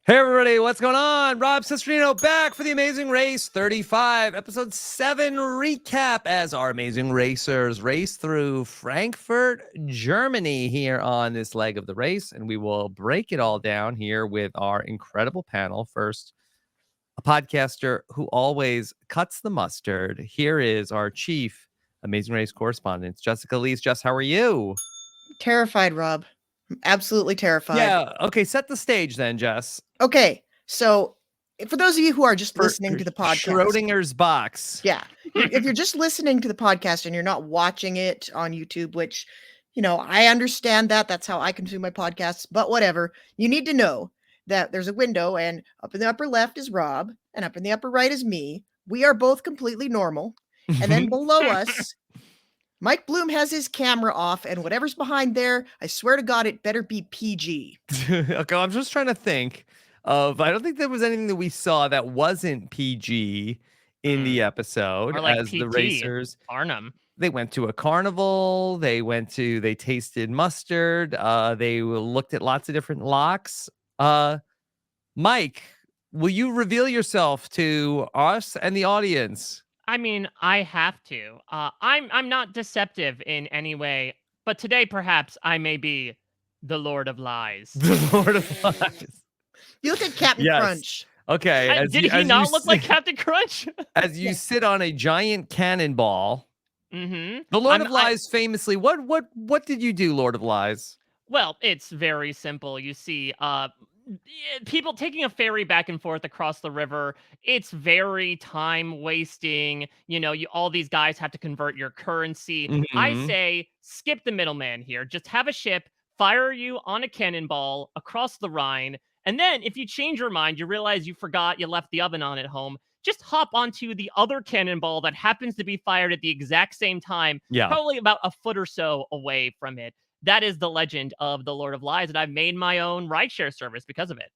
Hey everybody, what's going on? Rob Cesternino back for the Amazing Race 35, episode 7 recap as our amazing racers race through Frankfurt, Germany here on this leg of the race. And we will break it all down here with our incredible panel. First, a podcaster who always cuts the mustard. Here is our chief Amazing Race correspondent, Jessica Liese. Jess, how are you? Terrified, Rob. I'm absolutely terrified. Yeah, okay, set the stage then, Jess. Okay, so for those of you who are just listening to the podcast, Schrodinger's box. Yeah, if you're just listening to the podcast and you're not watching it on YouTube, which, I understand that's how I consume my podcasts, but whatever, you need to know that there's a window, and up in the upper left is Rob, and up in the upper right is me. We are both completely normal, and then below us, Mike Bloom has his camera off, and whatever's behind there, I swear to God, it better be PG. Okay, I'm just trying to think of. I don't think there was anything that we saw that wasn't PG in the episode. Or like as PT, the racers, Arnhem. They went to a carnival. They tasted mustard. They looked at lots of different locks. Mike, will you reveal yourself to us and the audience? I mean, I have to. I'm not deceptive in any way, but today perhaps I may be the Lord of Lies. The Lord of Lies. You look at Captain Crunch. Okay. Did he not look like Captain Crunch? As you sit on a giant cannonball. Mm-hmm. The Lord of Lies famously, what did you do, Lord of Lies? Well, it's very simple. You see, people taking a ferry back and forth across the river, it's very time wasting. All these guys have to convert your currency. Mm-hmm. I say skip the middleman here. Just have a ship fire you on a cannonball across the Rhine, and then if you change your mind, you realize you forgot you left the oven on at home, just hop onto the other cannonball that happens to be fired at the exact same time, probably about a foot or so away from it. That is the legend of the Lord of Lies, and I've made my own rideshare service because of it.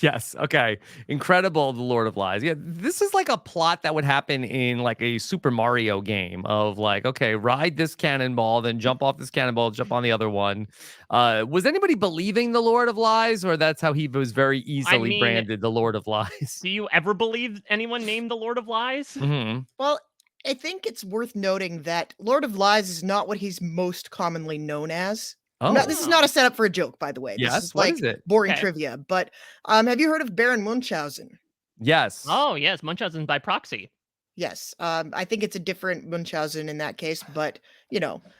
Yes. Okay. Incredible. The Lord of Lies. Yeah. This is like a plot that would happen in like a Super Mario game of like, okay, ride this cannonball, then jump off this cannonball, jump on the other one. Was anybody believing the Lord of Lies, or that's how he was very easily branded the Lord of Lies? Do you ever believe anyone named the Lord of Lies? Mm-hmm. Well, I think it's worth noting that Lord of Lies is not what he's most commonly known as. Oh. This is not a setup for a joke, by the way. Yes, this is what like is it? Boring trivia. But have you heard of Baron Munchausen? Yes. Oh, yes, Munchausen by proxy. Yes. I think it's a different Munchausen in that case, but,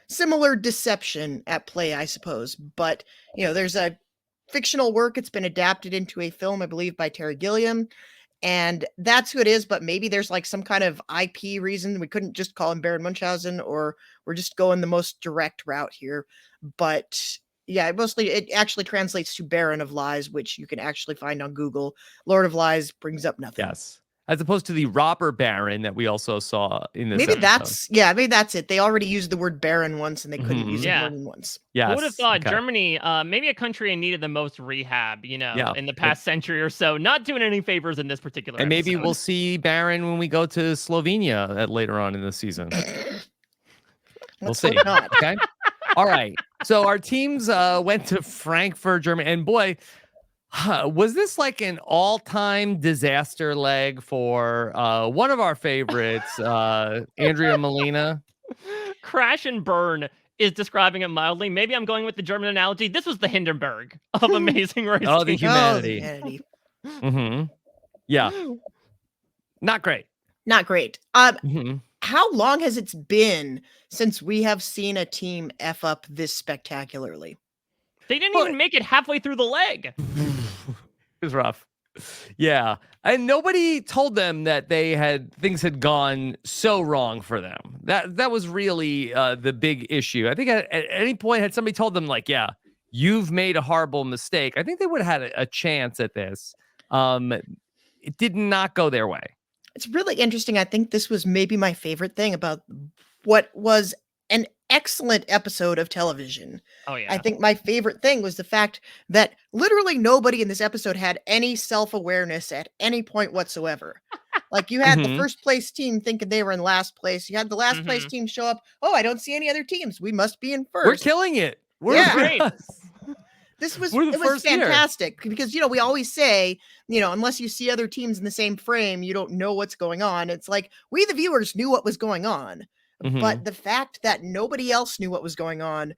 similar deception at play, I suppose. But, there's a fictional work. It's been adapted into a film, I believe, by Terry Gilliam. And that's who it is, but maybe there's like some kind of IP reason we couldn't just call him Baron Munchausen, or we're just going the most direct route here. But yeah, it actually translates to Baron of Lies, which you can actually find on Google. Lord of Lies brings up nothing. Yes. As opposed to the robber baron that we also saw in this maybe episode. maybe that's it. They already used the word baron once and they couldn't use it more than once. Yes. Who would have thought Germany, maybe a country in need of the most rehab, in the past century or so, not doing any favors in this particular And maybe episode. we'll see Baron when we go to Slovenia later on in the season. We'll see. Okay. All right. So our teams went to Frankfurt, Germany, and boy, was this like an all-time disaster leg for one of our favorites, Andrea Molina? Crash and burn is describing it mildly. Maybe I'm going with the German analogy. This was the Hindenburg of Amazing Race. Oh, the humanity. Mm-hmm. Yeah. Not great. Not great. How long has it been since we have seen a team F up this spectacularly? They didn't even make it halfway through the leg. It was rough. Yeah. And nobody told them that things had gone so wrong for them. That was really the big issue. I think at any point had somebody told them like, yeah, you've made a horrible mistake, I think they would have had a chance at this. It did not go their way. It's really interesting. I think this was maybe my favorite thing about what was an excellent episode of television. Oh, yeah. I think my favorite thing was the fact that literally nobody in this episode had any self-awareness at any point whatsoever. Like you had the first place team thinking they were in last place. You had the last place team show up. Oh, I don't see any other teams. We must be in first. We're killing it. We're great. We're the it was first year. fantastic because, we always say, unless you see other teams in the same frame, you don't know what's going on. It's like we, the viewers, knew what was going on. Mhm. But the fact that nobody else knew what was going on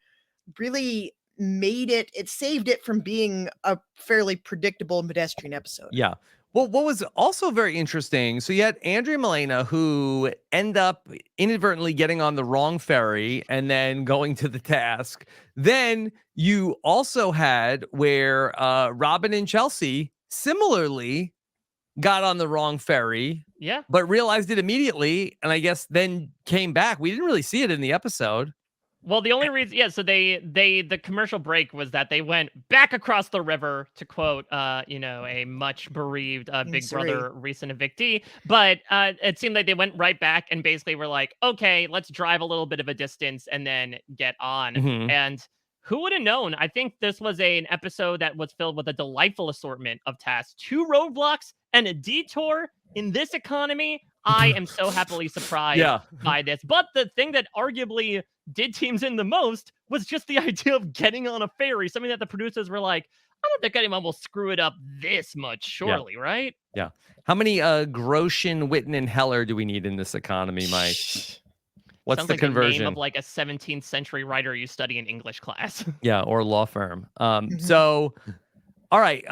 really made it saved it from being a fairly predictable and pedestrian episode. Yeah. Well, what was also very interesting, so you had Andrea Milena, who end up inadvertently getting on the wrong ferry and then going to the task. Then you also had where Robin and Chelsea similarly got on the wrong ferry, Yeah. but realized it immediately, and I guess then came back. We didn't really see it in the episode. Well, the only reason, so the commercial break was that they went back across the river, to quote, a much bereaved Big Sorry. Brother recent evictee. But it seemed like they went right back and basically were like, okay, let's drive a little bit of a distance and then get on. Mhm. And who would have known? I think this was an episode that was filled with a delightful assortment of tasks, 2 roadblocks and a detour. In this economy, I am so happily surprised Yeah. by this. But the thing that arguably did teams in the most was just the idea of getting on a ferry, something that the producers were like, I don't think anyone will screw it up this much, surely, right? Yeah. How many Groshin, Witten, and Heller do we need in this economy, Mike? What's Sounds the like conversion? the name of like a 17th century writer you study in English class. Yeah, or law firm. Mhm. So, all right.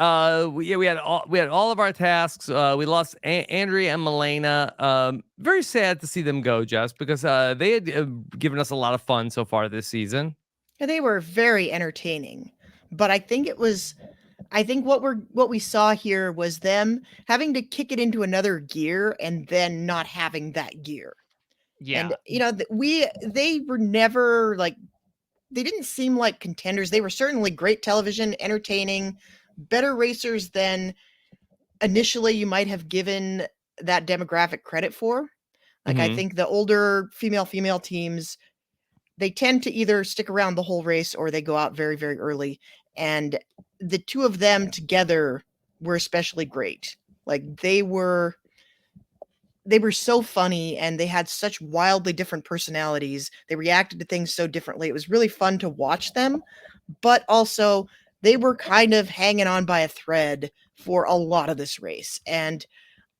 We had all of our tasks. We lost Andrea and Milena. Very sad to see them go, Jess, because they had given us a lot of fun so far this season. And they were very entertaining. But I think what we saw here was them having to kick it into another gear and then not having that gear. Yeah. And they were never like, they didn't seem like contenders. They were certainly great television, entertaining, better racers than initially you might have given that demographic credit for. Like, I Mhm. think the older female teams, they tend to either stick around the whole race or they go out very, very early. And the two of them together were especially great. Like, they were so funny and they had such wildly different personalities. They reacted to things so differently. It was really fun to watch them, but also they were kind of hanging on by a thread for a lot of this race. And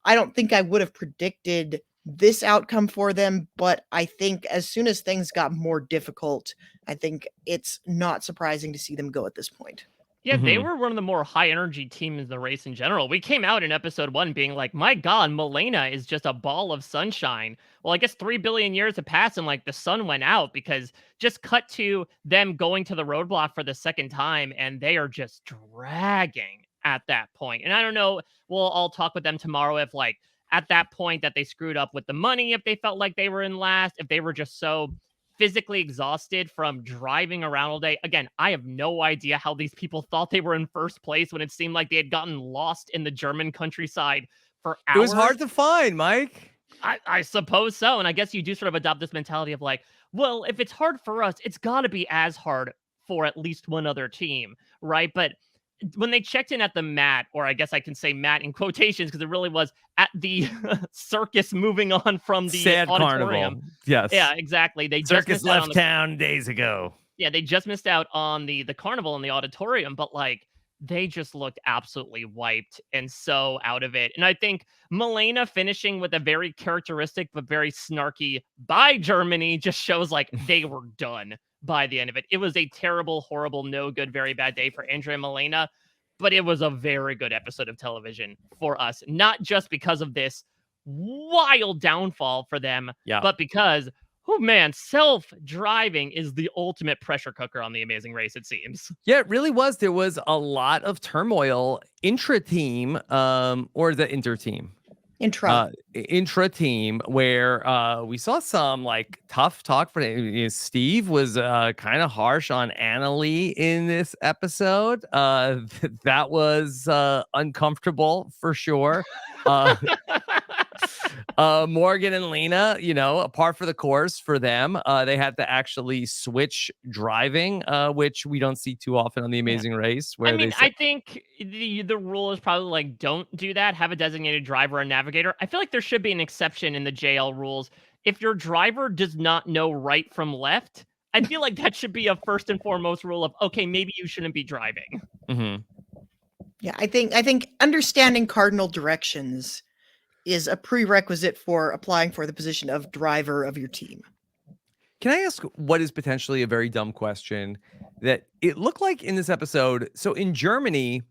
I don't think I would have predicted this outcome for them, but I think as soon as things got more difficult, I think it's not surprising to see them go at this point. Yeah, they Mhm. were one of the more high energy teams in the race in general. We came out in episode 1 being like, my God, Milena is just a ball of sunshine. Well, I guess 3 billion years have passed and like the sun went out, because just cut to them going to the roadblock for the second time and they are just dragging at that point. And I don't know, we'll all talk with them tomorrow if like at that point that they screwed up with the money, if they felt like they were in last, if they were just so physically exhausted from driving around all day. Again, I have no idea how these people thought they were in first place when it seemed like they had gotten lost in the German countryside for hours. It was hard to find, Mike. I suppose so. And I guess you do sort of adopt this mentality of like, well, if it's hard for us, it's got to be as hard for at least one other team, right? But when they checked in at the mat, or I guess I can say mat in quotations because it really was at the circus moving on from the Sad auditorium. carnival. Yes. Yeah, exactly. They just Circus missed out on left the town days ago. yeah, they just missed out on the carnival in the auditorium, but like they just looked absolutely wiped and so out of it. And I think Milena finishing with a very characteristic but very snarky "bye Germany" just shows like they were done by the end of it. It was a terrible, horrible, no good, very bad day for Andrea and Milena, but it was a very good episode of television for us, not just because of this wild downfall for them, Yeah. but because oh man, self-driving is the ultimate pressure cooker on The Amazing Race, it seems. Yeah, it really was. There was a lot of turmoil intra-team, or the inter-team. Intra-team, where we saw some like tough talk for Steve was kind of harsh on Annalie in this episode. That was uncomfortable for sure. Morgan and Lena, a par for the course for them. They had to actually switch driving, which we don't see too often on The Amazing Race. Where I think the rule is probably like, don't do that. Have a designated driver or navigator. I feel like there should be an exception in the JL rules. If your driver does not know right from left, I feel like that should be a first and foremost rule of, okay, maybe you shouldn't be driving. Mm-hmm. Yeah, I think understanding cardinal directions is a prerequisite for applying for the position of driver of your team. Can I ask what is potentially a very dumb question that it looked like in this episode? So in Germany,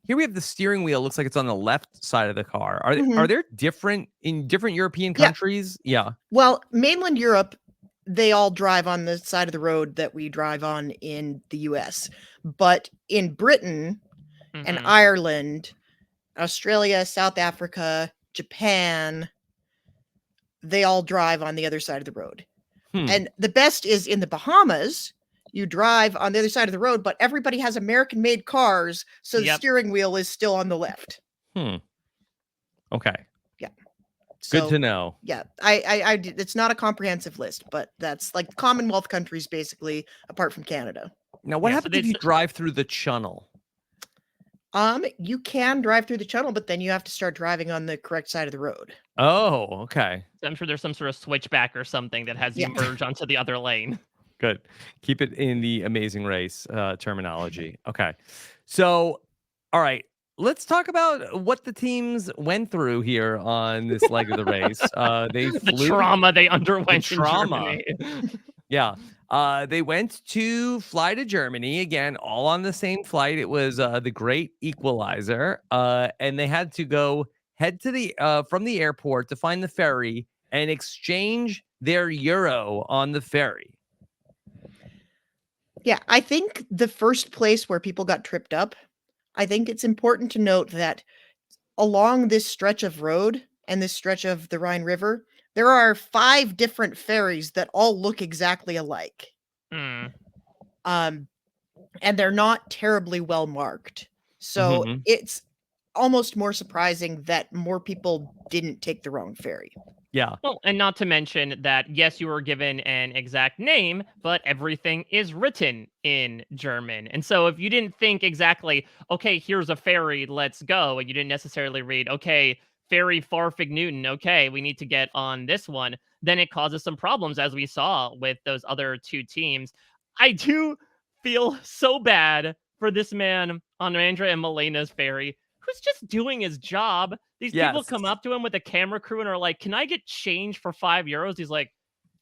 here we have the steering wheel looks like it's on the left side of the car. Are Mhm. there different in different European Yeah. countries? Yeah. Well, mainland Europe, they all drive on the side of the road that we drive on in the US. But in Britain and Mhm. Ireland, Australia, South Africa, Japan, they all drive on the other side of the road. Hmm. And the best is in the Bahamas, you drive on the other side of the road, but everybody has American-made cars, so the Yep. steering wheel is still on the left. Hmm. Okay. Yeah. Good So, to know. yeah, it's not a comprehensive list, but that's like Commonwealth countries, basically, apart from Canada. Now, what Yeah, so happens if you drive through the channel? You can drive through the channel, but then you have to start driving on the correct side of the road. Oh, okay. I'm sure there's some sort of switchback or something that has you Yeah. merge onto the other lane. Good. Keep it in the Amazing Race terminology. Okay. So, all right. Let's talk about what the teams went through here on this leg of the race. They The flew. trauma they underwent trauma. in Germany. Yeah. They went to fly to Germany again, all on the same flight. It was the Great Equalizer, and they had to head to the from the airport to find the ferry and exchange their euro on the ferry. Yeah, I think the first place where people got tripped up, I think it's important to note that along this stretch of road and this stretch of the Rhine River, there are 5 different ferries that all look exactly alike. Mm. And they're not terribly well marked. So Mhm. it's almost more surprising that more people didn't take the wrong ferry. Yeah. Well, and not to mention that, yes, you were given an exact name, but everything is written in German. And so if you didn't think exactly, okay, here's a ferry, let's go, and you didn't necessarily read, okay, ferry Farfig Newton, okay, we need to get on this one, then it causes some problems, as we saw with those other two teams. I do feel so bad for this man on Andrea and Melena's ferry who's just doing his job. These people Yes. come up to him with a camera crew and are like, "Can I get change for €5?" He's like,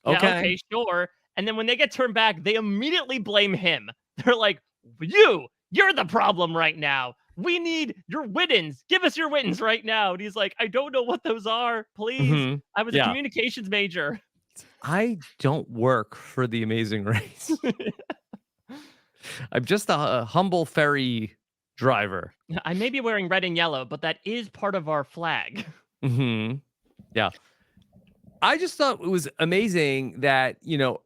"Yeah, Okay. okay, sure." And then when they get turned back, they immediately blame him. They're like, you're the problem right now. We need your wittens. Give us your wittens right now." And he's like, "I don't know what those are. Please. Mhm. I was a Yeah. communications major." I don't work for the Amazing Race. I'm just a humble ferry driver. I may be wearing red and yellow, but that is part of our flag. Mhm. Yeah. I just thought it was amazing that,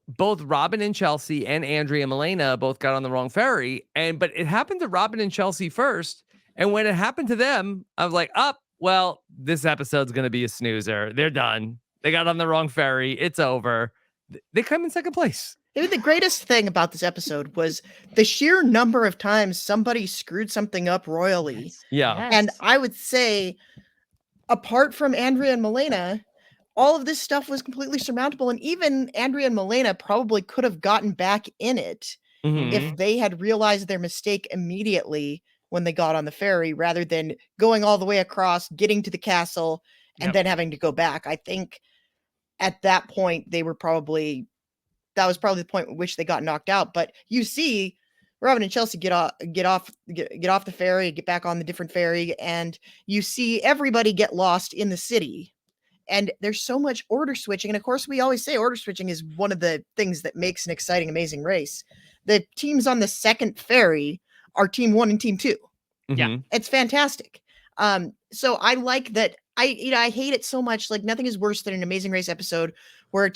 both Robin and Chelsea and Andrea and Milena both got on the wrong ferry. But it happened to Robin and Chelsea first. And when it happened to them, I was like, well, this episode's going to be a snoozer. They're done. They got on the wrong ferry. It's over. They come in second place. Maybe the greatest thing about this episode was the sheer number of times somebody screwed something up royally. Yes. Yeah. Yes. And I would say, apart from Andrea and Milena, all of this stuff was completely surmountable. And even Andrea and Milena probably could have gotten back in it Mhm. if they had realized their mistake immediately when they got on the ferry, rather than going all the way across, getting to the castle, and Yep. then having to go back. I think at that point, that was probably the point at which they got knocked out. But you see Robin and Chelsea get off the ferry, get back on the different ferry, and you see everybody get lost in the city. And there's so much order switching. And of course, we always say order switching is one of the things that makes an exciting, amazing race. The teams on the second ferry are team 1 and team 2. Yeah. Mhm. It's fantastic. So I like that. I hate it so much. Like, nothing is worse than an Amazing Race episode where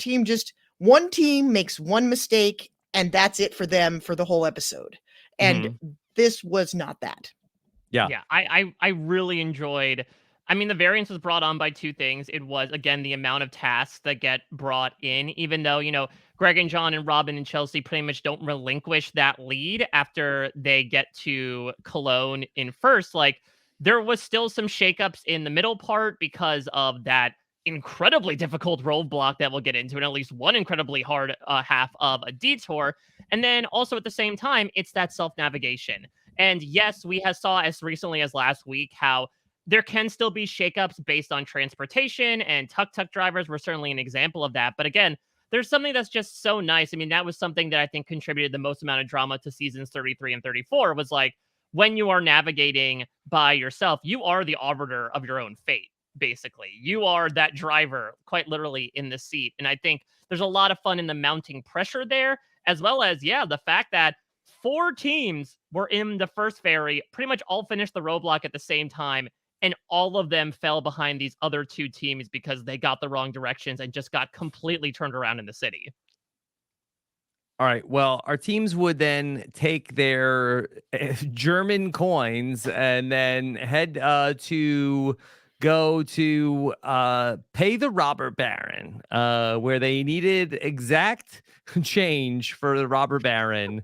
one team makes one mistake and that's it for them for the whole episode. And this was not that. Yeah. Yeah, I really enjoyed. I mean, the variance was brought on by two things. It was, again, the amount of tasks that get brought in, even though, Greg and John and Robin and Chelsea pretty much don't relinquish that lead after they get to Cologne in first. Like, there was still some shakeups in the middle part because of that incredibly difficult roadblock that we'll get into, and at least one incredibly hard half of a detour. And then also at the same time, it's that self-navigation. And yes, we have saw as recently as last week how there can still be shakeups based on transportation, and tuk-tuk drivers were certainly an example of that. But again, there's something that's just so nice. I mean, that was something that I think contributed the most amount of drama to seasons 33 and 34 was like, when you are navigating by yourself, you are the arbiter of your own fate, basically. You are that driver, quite literally, in the seat. And I think there's a lot of fun in the mounting pressure there, as well as, yeah, the fact that 4 teams were in the first ferry, pretty much all finished the roadblock at the same time, and all of them fell behind these other 2 teams because they got the wrong directions and just got completely turned around in the city. All right. Well, our teams would then take their German coins and then head to go to pay the robber baron, where they needed exact change for the robber baron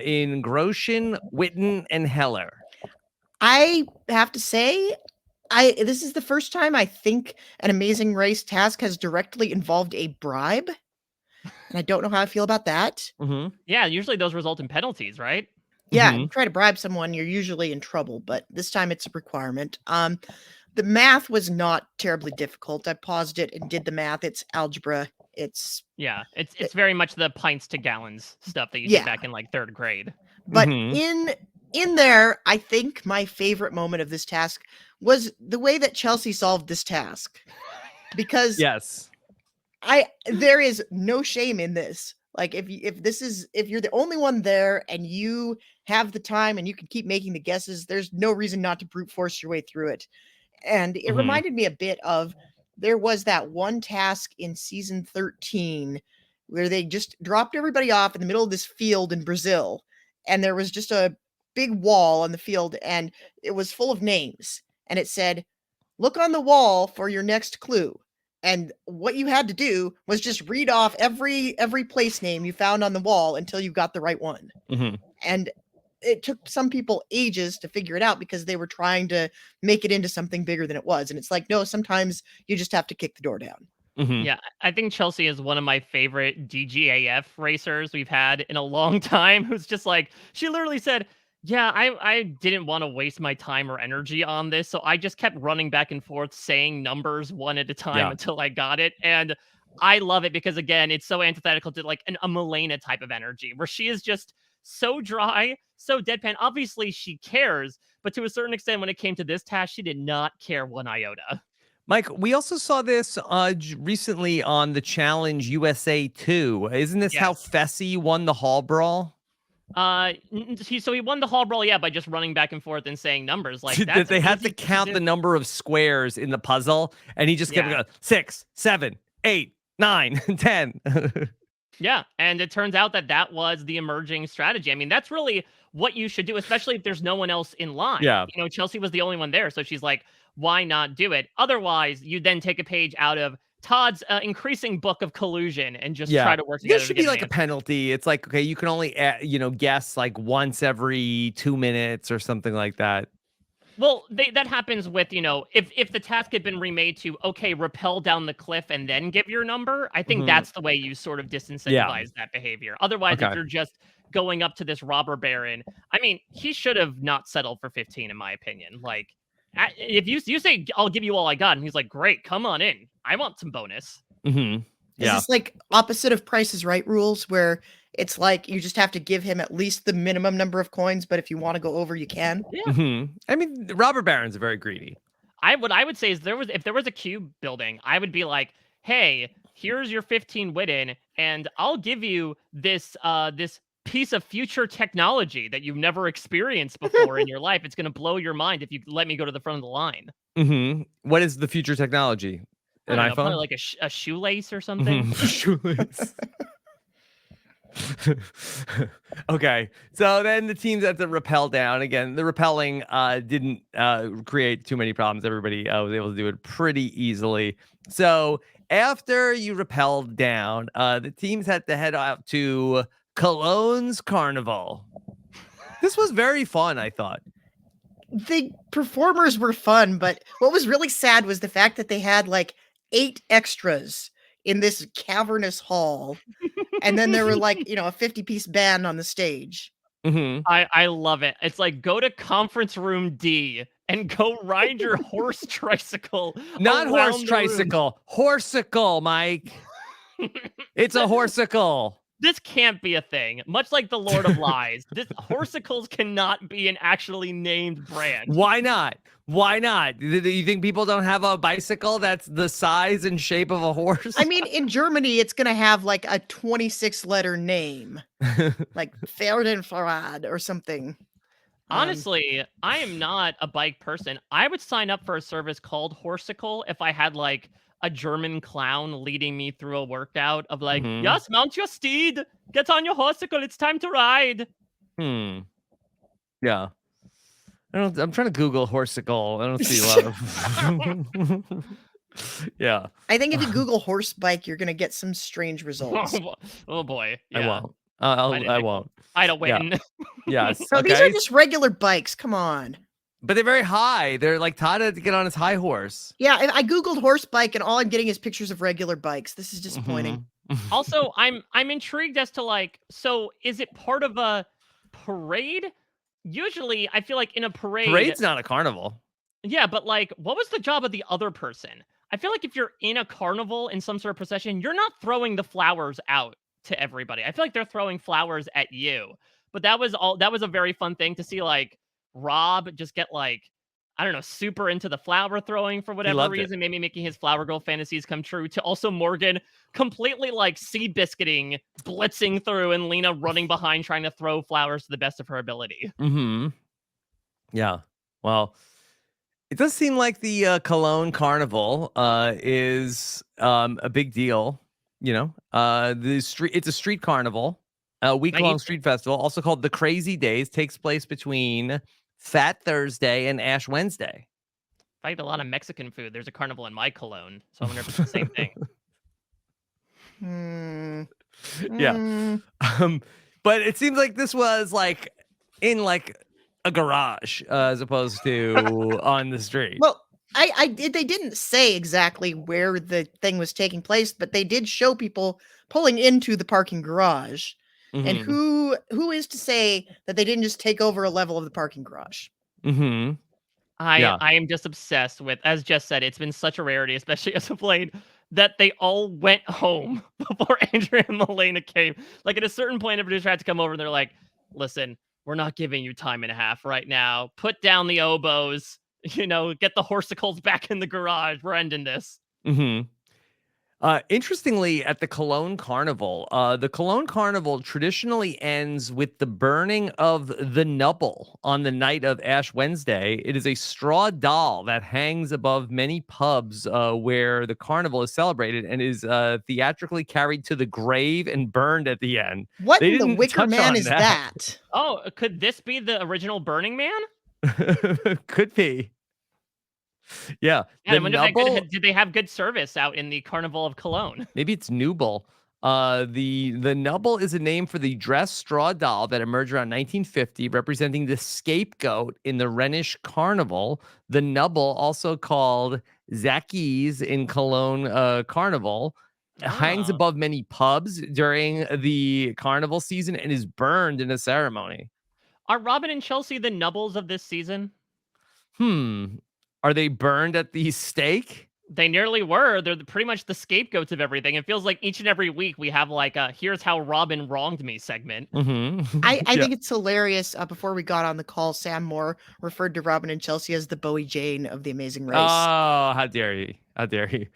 in Groschen, Witten, and Heller. I have to say, this is the first time I think an Amazing Race task has directly involved a bribe. And I don't know how I feel about that. Mm-hmm. Yeah, usually those result in penalties, right? Yeah, Mhm. you try to bribe someone, you're usually in trouble, but this time it's a requirement. The math was not terribly difficult. I paused it and did the math. It's algebra. It's Yeah, it's very much the pints to gallons stuff that you Yeah. did back in like 3rd grade. But Mhm. in there, I think my favorite moment of this task was the way that Chelsea solved this task. Because Yes. there is no shame in this. Like if you're the only one there and you have the time and you can keep making the guesses, there's no reason not to brute force your way through it. And it Mhm. reminded me a bit of, there was that one task in season 13 where they just dropped everybody off in the middle of this field in Brazil, and there was just a big wall on the field, and it was full of names, and it said, "Look on the wall for your next clue." And what you had to do was just read off every place name you found on the wall until you got the right one. Mhm. And it took some people ages to figure it out because they were trying to make it into something bigger than it was. And it's like, no, sometimes you just have to kick the door down. Mhm. Yeah, I think Chelsea is one of my favorite DGAF racers we've had in a long time, who's just like, she literally said, yeah, I didn't want to waste my time or energy on this, so I just kept running back and forth saying numbers one at a time Yeah. until I got it. And I love it because, again, it's so antithetical to like a Milena type of energy, where she is just so dry, so deadpan. Obviously, she cares, but to a certain extent, when it came to this task, she did not care one iota. Mike, we also saw this recently on the Challenge USA 2. Isn't this how Yes. Fessy won the Hall Brawl? So he won the Hall Brawl, yeah, by just running back and forth and saying numbers. Like, That that's they an had to easy thing count do. the number of squares in the puzzle, and he just kept Yeah. going 6, 7, 8, 9, 10. Yeah, and it turns out that that was the emerging strategy. I mean, that's really what you should do, especially if there's no one else in line. Yeah. You know, Chelsea was the only one there, so she's like, why not do it? Otherwise, you then take a page out of Todd's increasing book of collusion and just try to work There together to should get be an like a answer. penalty. It's like, okay, you can only, guess like once every 2 minutes or something like that. Well, that happens with, if the task had been remade to, okay, rappel down the cliff and then give your number, I think Mhm. that's the way you sort of disincentivize that behavior. Otherwise, if Okay. you're just going up to this robber baron, I mean, he should have not settled for 15, in my opinion. Like, if you say, I'll give you all I got, and he's like, great, come on in. I want some bonus. Mhm. Is Yeah. this like opposite of Price is Right rules, where it's like you just have to give him at least the minimum number of coins, but if you want to go over, you can? Yeah. Mhm. I mean, the robber barons are very greedy. I would say is if there was a cube building, I would be like, hey, here's your 15 Witten, and I'll give you this piece of future technology that you've never experienced before in your life. It's gonna blow your mind if you let me go to the front of the line. Mhm. What is the future technology? I An don't know, probably iPhone? like a shoelace or something. Mhm. Shoelace. Okay, so then the teams had to rappel down again. The rappelling didn't create too many problems. Everybody was able to do it pretty easily. So after you rappelled down, the teams had to head out to Cologne's Carnival. This was very fun, I thought. The performers were fun, but what was really sad was the fact that they had like 8 extras in this cavernous hall, and then there were like, a 50-piece band on the stage. Hmm. I love it. It's like go to conference room D and go ride your horse tricycle Not horse around the room. tricycle, horsicle, Mike. It's a horsicle. This can't be a thing. Much like the Lord of Lies, this horsicles cannot be an actually named brand. Why not? Why not? Do you think people don't have a bicycle that's the size and shape of a horse? I mean, in Germany, it's gonna have like a 26-letter name, like Pferdenfahrrad or something. Honestly, I am not a bike person. I would sign up for a service called Horsicle if I had like a German clown leading me through a workout of like, Mhm. yes, mount your steed, get on your horsicle, it's time to ride. Yeah. I'm trying to Google horsicle. I don't see a lot of. Yeah. I think if you Google horse bike, you're gonna get some strange results. Oh boy, I yeah. won't. I won't. I'd win. Yes. So these Okay. are just regular bikes. Come on. But they're very high. They're like taught to get on his high horse. Yeah, I Googled horse bike, and all I'm getting is pictures of regular bikes. This is disappointing. Mhm. Also, I'm intrigued as to like, so is it part of a parade? Usually, I feel like in a parade, Parade's not a carnival. yeah, but like, what was the job of the other person? I feel like if you're in a carnival in some sort of procession, you're not throwing the flowers out to everybody. I feel like they're throwing flowers at you. But that was a very fun thing to see like Rob just get like, I don't know, super into the flower throwing for whatever loved it. reason, maybe making his flower girl fantasies come true, to also Morgan completely like sea biscuiting, blitzing through, and Lena running behind trying to throw flowers to the best of her ability. Mm-hmm. Yeah. Well, it does seem like the Cologne Carnival is a big deal. It's a street carnival, a week-long street festival, also called the Crazy Days, takes place between Fat Thursday and Ash Wednesday. If I eat a lot of Mexican food, there's a carnival in my Cologne, so I wonder if it's the same thing. Yeah. But it seems like this was like in like a garage as opposed to on the street. Well, they didn't say exactly where the thing was taking place, but they did show people pulling into the parking garage. And Mhm. who is to say that they didn't just take over a level of the parking garage? Mm-hmm. I am just obsessed with, as Jess said, it's been such a rarity, especially as of late, that they all went home before Andrea and Milena came. Like at a certain point, everybody had to come over and they're like, listen, we're not giving you time and a half right now. Put down the oboes, get the horsicles back in the garage. We're ending this. Mm-hmm. Interestingly, at the Cologne Carnival, traditionally ends with the burning of the Nubble on the night of Ash Wednesday. It is a straw doll that hangs above many pubs where the carnival is celebrated and is theatrically carried to the grave and burned at the end. What They in the didn't Wicker touch Man on is that? Oh, could this be the original Burning Man? Could be. Yeah. Yeah, I wonder if did they have good service out in the Carnival of Cologne? Maybe it's Nubel. The Nubble is a name for the dressed straw doll that emerged around 1950, representing the scapegoat in the Rhenish Carnival. The Nubble, also called Zackies in Cologne Carnival, hangs above many pubs during the carnival season and is burned in a ceremony. Are Robin and Chelsea the Nubbles of this season? Are they burned at the stake? They nearly were. They're pretty much the scapegoats of everything. It feels like each and every week we have like a "Here's how Robin wronged me" segment. Mm-hmm. I think it's hilarious. Before we got on the call, Sam Moore referred to Robin and Chelsea as the Bowie Jane of The Amazing Race. Oh, how dare you! How dare you!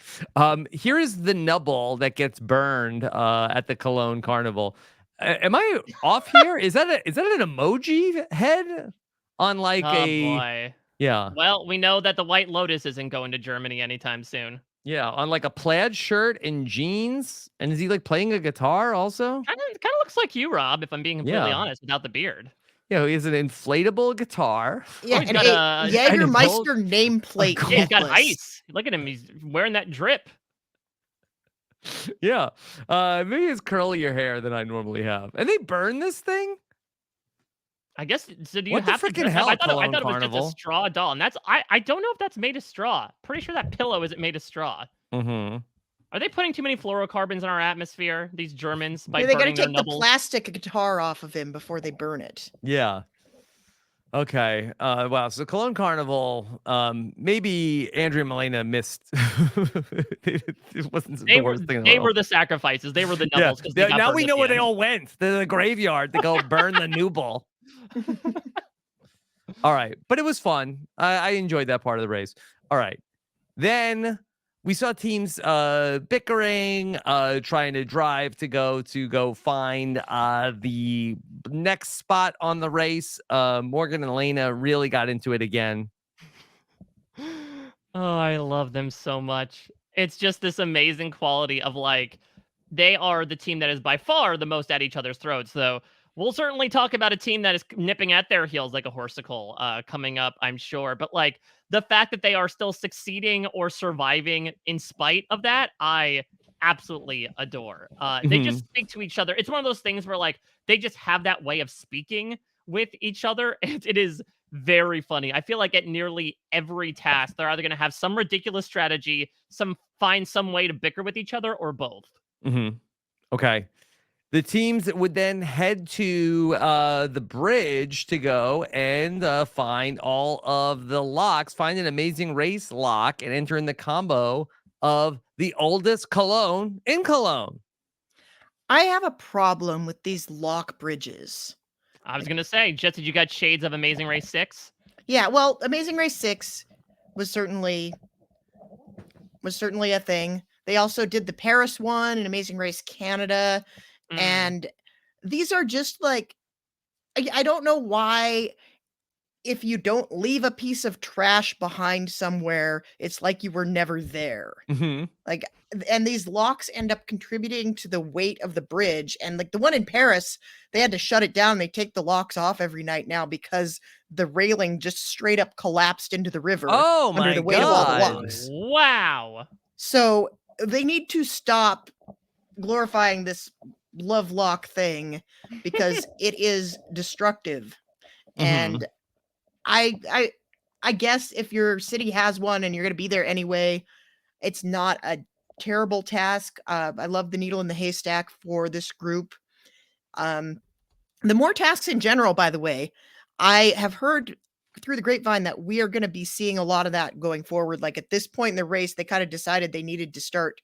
Here is the Nubble that gets burned at the Cologne Carnival. Am I off here? Is that an emoji head on like boy. Yeah. Well, we know that the White Lotus isn't going to Germany anytime soon. Yeah, on like a plaid shirt and jeans. And is he like playing a guitar also? Kind of looks like you, Rob, if I'm being completely honest, without the beard. Yeah, he has an inflatable guitar. Yeah, he's and got a Jägermeister nameplate. Yeah, he's got necklace. ice. Look at him. He's wearing that drip. Yeah. Maybe it's curlier hair than I normally have. And they burn this thing? I guess, so do you What the have to frickin' dress up? hell, I thought Cologne it was just Carnival? a straw doll, and I don't know if that's made of straw. Pretty sure that pillow isn't made of straw. Mm-hmm. Are they putting too many fluorocarbons in our atmosphere, these Germans, by Yeah, they got to burning their take the nubbles? plastic guitar off of him before they burn it. Yeah. Okay. Wow. So Cologne Carnival. Maybe Andrea Molina missed. It wasn't the worst thing in the They were world. the sacrifices. They were the Yeah. nubbles because they got Now burned we at know the where they end. all went. To the graveyard to go burn the new bull. All right. But it was fun. I enjoyed that part of the race. All right. Then we saw teams bickering, trying to drive to go find the next spot on the race. Morgan and Elena really got into it again. Oh, I love them so much. It's just this amazing quality of like, they are the team that is by far the most at each other's throats. So we'll certainly talk about a team that is nipping at their heels like a horsicle coming up, I'm sure. But like the fact that they are still succeeding or surviving in spite of that, I absolutely adore. They just Mhm. speak to each other. It's one of those things where like they just have that way of speaking with each other. And it is very funny. I feel like at nearly every task, they're either going to have some ridiculous strategy, find some way to bicker with each other, or both. Mhm. Okay. The teams would then head to the bridge to go and find all of the locks, find an amazing race lock, and enter in the combo of the oldest Cologne in Cologne. I have a problem with these lock bridges. I was gonna say, just did you got shades of Amazing Race 6? Yeah, well, Amazing Race 6 was certainly a thing. They also did the Paris one and Amazing Race Canada, and these are just like I don't know why if you don't leave a piece of trash behind somewhere, it's like you were never there. Mm-hmm. Like, and these locks end up contributing to the weight of the bridge. And like the one in Paris, they had to shut it down. They take the locks off every night now because the railing just straight up collapsed into the river Oh under my the weight of all the God. locks. Wow. So they need to stop glorifying this love lock thing because it is destructive. And I guess if your city has one and you're going to be there anyway, it's not a terrible task. I love the needle in the haystack for this group. The more tasks in general, by the way, I have heard through the grapevine that we are going to be seeing a lot of that going forward. Like at this point in the race, they kind of decided they needed to start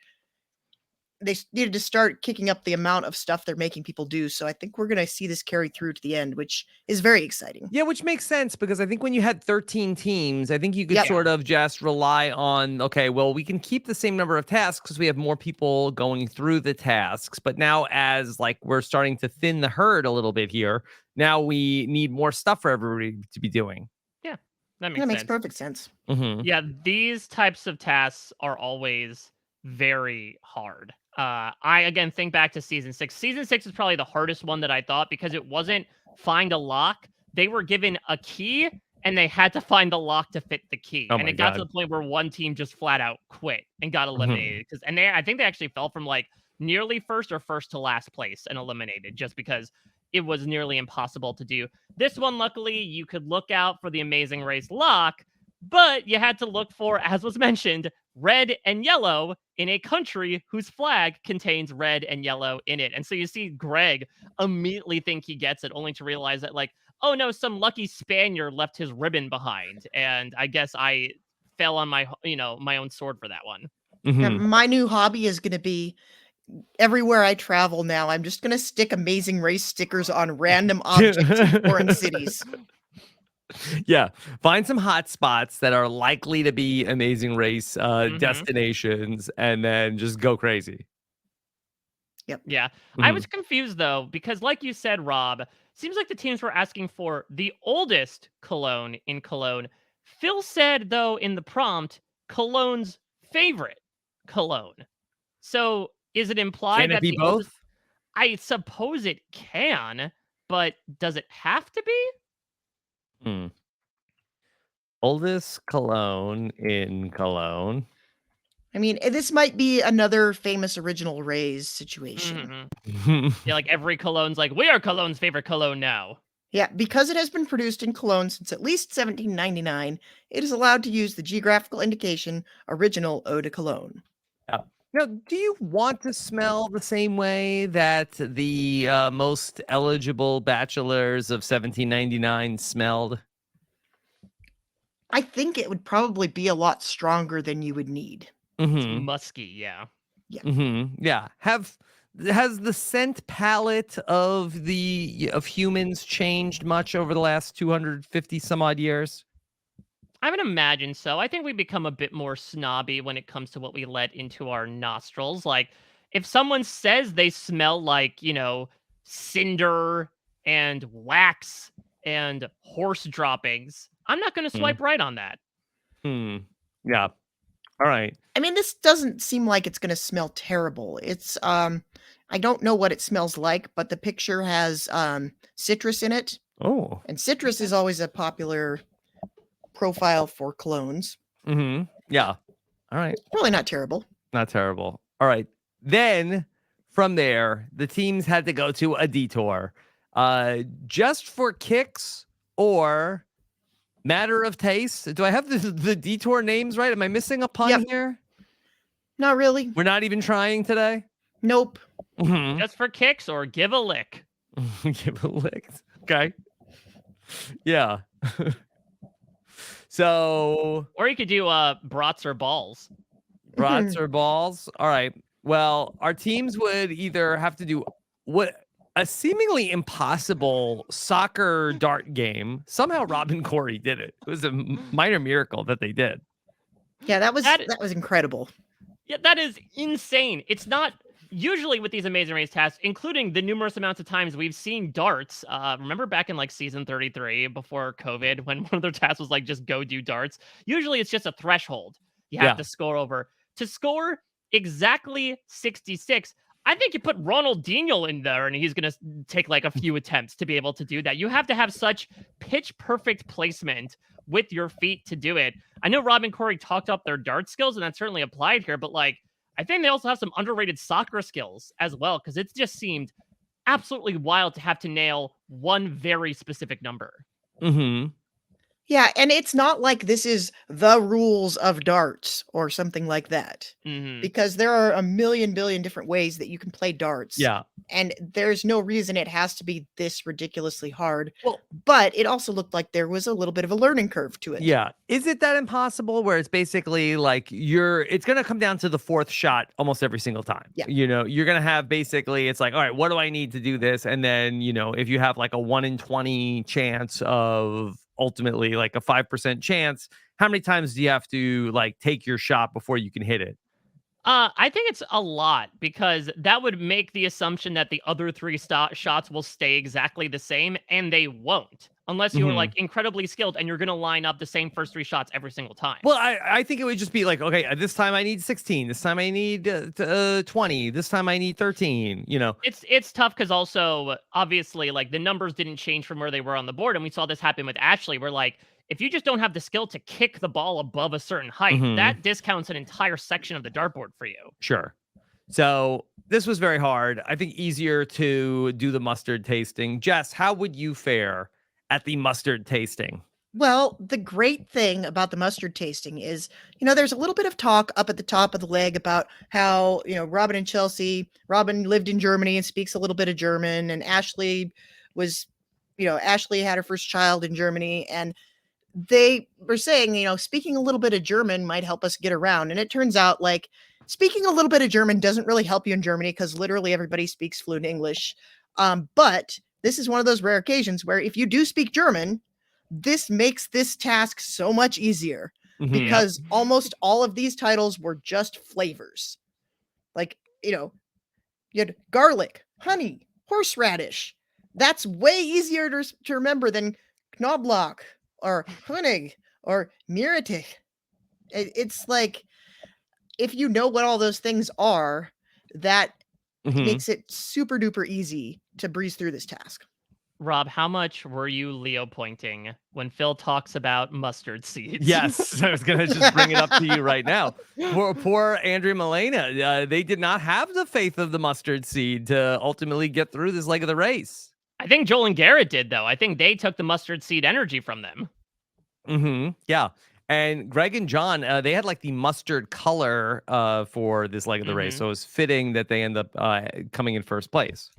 kicking up the amount of stuff they're making people do. So I think we're going to see this carry through to the end, which is very exciting. Yeah, which makes sense because I think when you had 13 teams, I think you could Yep. sort of just rely on, okay, well, we can keep the same number of tasks because we have more people going through the tasks. But now as like we're starting to thin the herd a little bit here, now we need more stuff for everybody to be doing. Yeah, that makes That makes sense. perfect sense. Mm-hmm. Yeah, these types of tasks are always very hard. I again think back to season 6. Season 6 is probably the hardest one that I thought because it wasn't find a lock. They were given a key and they had to find the lock to fit the key. Oh And my it got God. to the point where one team just flat out quit and got eliminated because I think they actually fell from like nearly first or first to last place and eliminated just because it was nearly impossible to do. This one, luckily, you could look out for the Amazing Race lock, but you had to look for, as was mentioned, red and yellow in a country whose flag contains red and yellow in it. And so you see Greg immediately think he gets it, only to realize that, like, oh no, some lucky Spaniard left his ribbon behind. And I guess I fell on my own sword for that one. Mm-hmm. My new hobby is going to be everywhere I travel now. I'm just going to stick Amazing Race stickers on random objects in foreign cities. Yeah, find some hot spots that are likely to be Amazing Race destinations and then just go crazy. Yep. Yeah. I was confused though, because like you said, Rob, seems like the teams were asking for the oldest Cologne in Cologne. Phil said, though, in the prompt, Cologne's favorite Cologne. So is it implied Can it that be the both? oldest? I suppose it can, but does it have to be? Hmm. Oldest Cologne in Cologne. I mean, this might be another famous original Rays situation. Yeah, like every Cologne's like, we are Cologne's favorite Cologne now. Yeah, because it has been produced in Cologne since at least 1799, it is allowed to use the geographical indication original eau de Cologne. Yeah. Now, do you want to smell the same way that the most eligible bachelors of 1799 smelled? I think it would probably be a lot stronger than you would need. It's Mm-hmm. musky, yeah. Mm-hmm. Yeah. Has the scent palette of humans changed much over the last 250 some odd years? I would imagine so. I think we become a bit more snobby when it comes to what we let into our nostrils. Like, if someone says they smell like, cinder and wax and horse droppings, I'm not going to Mm. swipe right on that. Hmm. Yeah. All right. I mean, this doesn't seem like it's gonna smell terrible. It's, I don't know what it smells like, but the picture has, citrus in it, Oh. and citrus is always a popular profile for colognes. Mm-hmm. Yeah. All right. Probably not terrible. Not terrible. All right. Then from there, the teams had to go to a detour. Just for kicks or matter of taste. Do I have the detour names right? Am I missing a pun Yep. here? Not really. We're not even trying today. Nope. Mhm. Just for kicks or give a lick. Give a lick. Okay. Yeah. So Or you could do brats or balls. brats or balls. All right. Well, our teams would either have to do what a seemingly impossible soccer dart game. Somehow Robin Corey did it. It was a minor miracle that they did. Yeah, that was That- incredible. Yeah, that is insane. It's not usually with these Amazing Race tasks, including the numerous amounts of times we've seen darts. Remember back in like season 33 before COVID, when one of their tasks was like just go do darts. Usually it's just a threshold you have Yeah. to score over. To score exactly 66, I think you put Ronaldinho in there and he's gonna take like a few attempts to be able to do that. You have to have such pitch perfect placement with your feet to do it. I know Robin Corey talked up their dart skills, and that certainly applied here, but like I think they also have some underrated soccer skills as well, because it just seemed absolutely wild to have to nail one very specific number. Mm-hmm. Yeah, and it's not like this is the rules of darts or something like that. Hmm. Because there are a million billion different ways that you can play darts. Yeah. And there's no reason it has to be this ridiculously hard. Well, But it also looked like there was a little bit of a learning curve to it. yeah. Is it that impossible where it's basically like it's going to come down to the fourth shot almost every single time? Yeah. You're going to have basically, it's like, all right, what do I need to do this? And then, if you have like a 1 in 20 chance of ultimately like a 5% chance, how many times do you have to like take your shot before you can hit it? I think it's a lot, because that would make the assumption that the other three shots will stay exactly the same, and they won't. Unless you are Mhm. like incredibly skilled and you're going to line up the same first three shots every single time. Well, I think it would just be like, okay, this time I need 16. This time I need 20. This time I need 13. It's tough because also obviously like the numbers didn't change from where they were on the board, and we saw this happen with Ashley, where like if you just don't have the skill to kick the ball above a certain height, Mhm. that discounts an entire section of the dartboard for you. Sure. So this was very hard. I think easier to do the mustard tasting. Jess, how would you fare at the mustard tasting? Well, the great thing about the mustard tasting is, there's a little bit of talk up at the top of the leg about how, Robin and Chelsea, Robin lived in Germany and speaks a little bit of German, and Ashley was, Ashley had her first child in Germany, and they were saying, speaking a little bit of German might help us get around. And it turns out like speaking a little bit of German doesn't really help you in Germany because literally everybody speaks fluent English. But this is one of those rare occasions where if you do speak German, this makes this task so much easier Mhm. because almost all of these titles were just flavors. Like, you had garlic, honey, horseradish. That's way easier to remember than Knoblauch or Honig or Meerrettich. It's like, if you know what all those things are, that Mhm. makes it super duper easy to breeze through this task. Rob, how much were you Leo pointing when Phil talks about mustard seeds? Yes, I was going to just bring it up to you right now. Poor Andrea Milena. They did not have the faith of the mustard seed to ultimately get through this leg of the race. I think Joel and Garrett did, though. I think they took the mustard seed energy from them. Mm-hmm. Yeah. And Greg and John, they had like the mustard color for this leg of the race. So it was fitting that they end up coming in first place.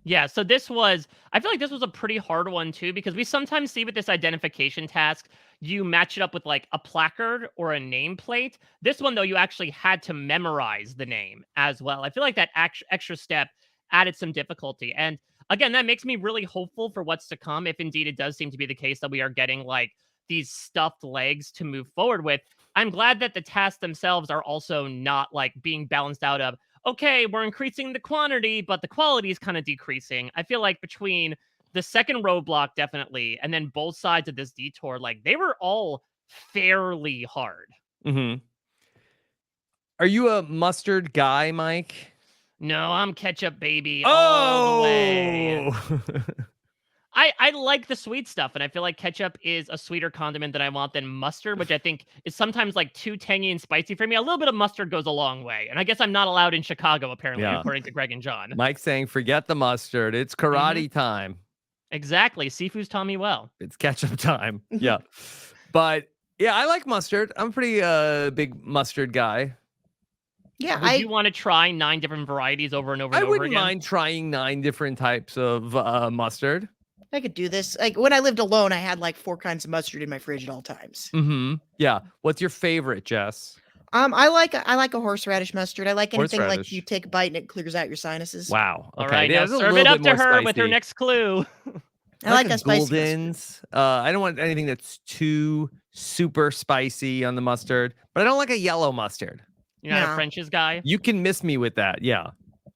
Yeah, so I feel like this was a pretty hard one too, because we sometimes see with this identification task, you match it up with like a placard or a nameplate. This one, though, you actually had to memorize the name as well. I feel like that extra step added some difficulty. And again, that makes me really hopeful for what's to come, if indeed it does seem to be the case that we are getting like these stuffed legs to move forward with. I'm glad that the tasks themselves are also not like being balanced out of, okay, we're increasing the quantity, but the quality is kind of decreasing. I feel like between the second roadblock, definitely, and then both sides of this detour, like they were all fairly hard. Mm-hmm. Are you a mustard guy, Mike? No, I'm ketchup baby all the way. Oh! I like the sweet stuff, and I feel like ketchup is a sweeter condiment that I want than mustard, which I think is sometimes like too tangy and spicy for me. A little bit of mustard goes a long way, and I guess I'm not allowed in Chicago, apparently, Yeah. according to Greg and John. Mike saying, forget the mustard. It's karate time. Exactly. Sifu's taught me well. It's ketchup time. Yeah. But yeah, I like mustard. I'm a pretty big mustard guy. Yeah, Would you want to try 9 different varieties over and over and I over wouldn't again? mind trying 9 different types of mustard. I could do this. Like when I lived alone, I had like 4 kinds of mustard in my fridge at all times. Mm-hmm. Yeah. What's your favorite, Jess? I like a horseradish mustard. I like anything like Horseradish. you take a bite and it clears out your sinuses. Wow. Okay. All right, Yeah, now it's a serve little it up bit to more her with her spicy. next clue. I like a spicy mustard. Gulden's. I don't want anything that's too super spicy on the mustard, but I don't like a yellow mustard. You're not a No. French's guy? You can miss me with that. Yeah.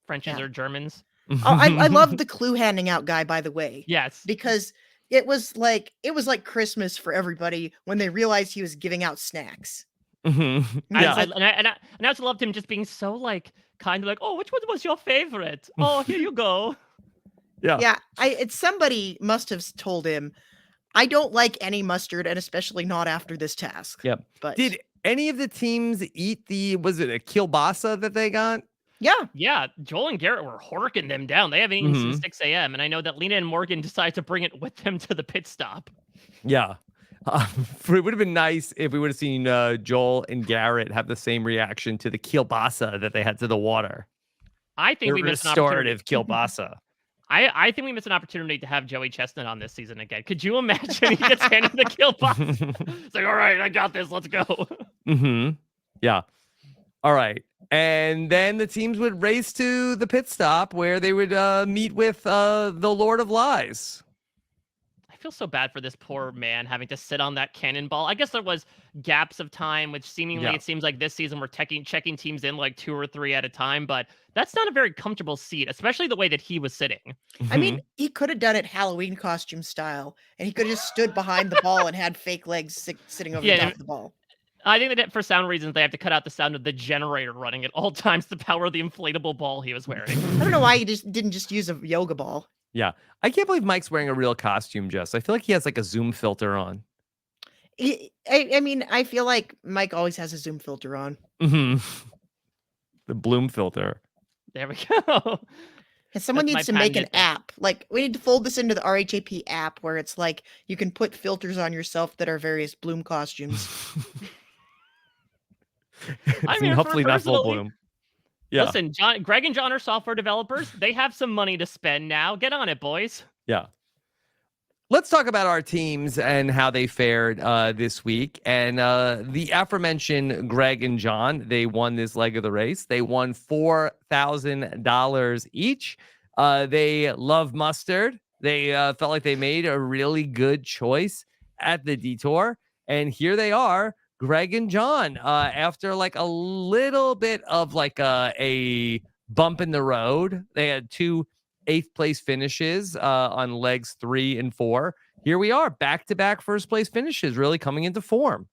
French's Yeah. or Germans? Oh, I love the clue handing out guy, by the way. Yes. Because it was like Christmas for everybody when they realized he was giving out snacks. Mhm. Yeah. Yeah. I also loved him just being so like kind of like, oh, which one was your favorite? Oh, here you go. Yeah. Yeah, somebody must have told him, I don't like any mustard, and especially not after this task. Yep. But Did any of the teams eat was it a kielbasa that they got? yeah, Yeah, Joel and Garrett were horking them down. They haven't eaten since 6 a.m. And I know that Lena and Morgan decided to bring it with them to the pit stop. Yeah. It would have been nice if we would have seen Joel and Garrett have the same reaction to the kielbasa that they had to the water. I think The we missed an opportunity. restorative kielbasa. I think we missed an opportunity to have Joey Chestnut on this season again. Could you imagine he gets handed the kielbasa? It's like, all right, I got this. Let's go. Mm-hmm. Yeah. All right. And then the teams would race to the pit stop where they would meet with the Lord of Lies. I feel so bad for this poor man having to sit on that cannonball. I guess there was gaps of time, which seemingly it seems like this season we're checking teams in like 2 or 3 at a time, but that's not a very comfortable seat, especially the way that he was sitting. I mean, he could have done it Halloween costume style, and he could have just stood behind the ball and had fake legs sitting over the top of the ball. I think that for sound reasons, they have to cut out the sound of the generator running at all times to power the inflatable ball he was wearing. I don't know why he didn't just use a yoga ball. Yeah. I can't believe Mike's wearing a real costume, Jess. I feel like he has like a Zoom filter on. I mean, I feel like Mike always has a Zoom filter on. Mm-hmm. The Bloom filter. There we go. And someone That's needs to my make an patented thing. app. Like, we need to fold this into the RHAP app where it's like you can put filters on yourself that are various Bloom costumes. I'm here for hopefully not full personally- Bloom. Yeah. Listen, Greg and John are software developers. They have some money to spend now. Get on it, boys. Yeah. Let's talk about our teams and how they fared this week. And the aforementioned Greg and John, they won this leg of the race. They won $4,000 each. They love mustard. They felt like they made a really good choice at the detour. And here they are, Greg and John, after like a little bit of like a bump in the road. They had 2 8th place finishes on legs 3 and 4. Here we are, back-to-back first place finishes, really coming into form.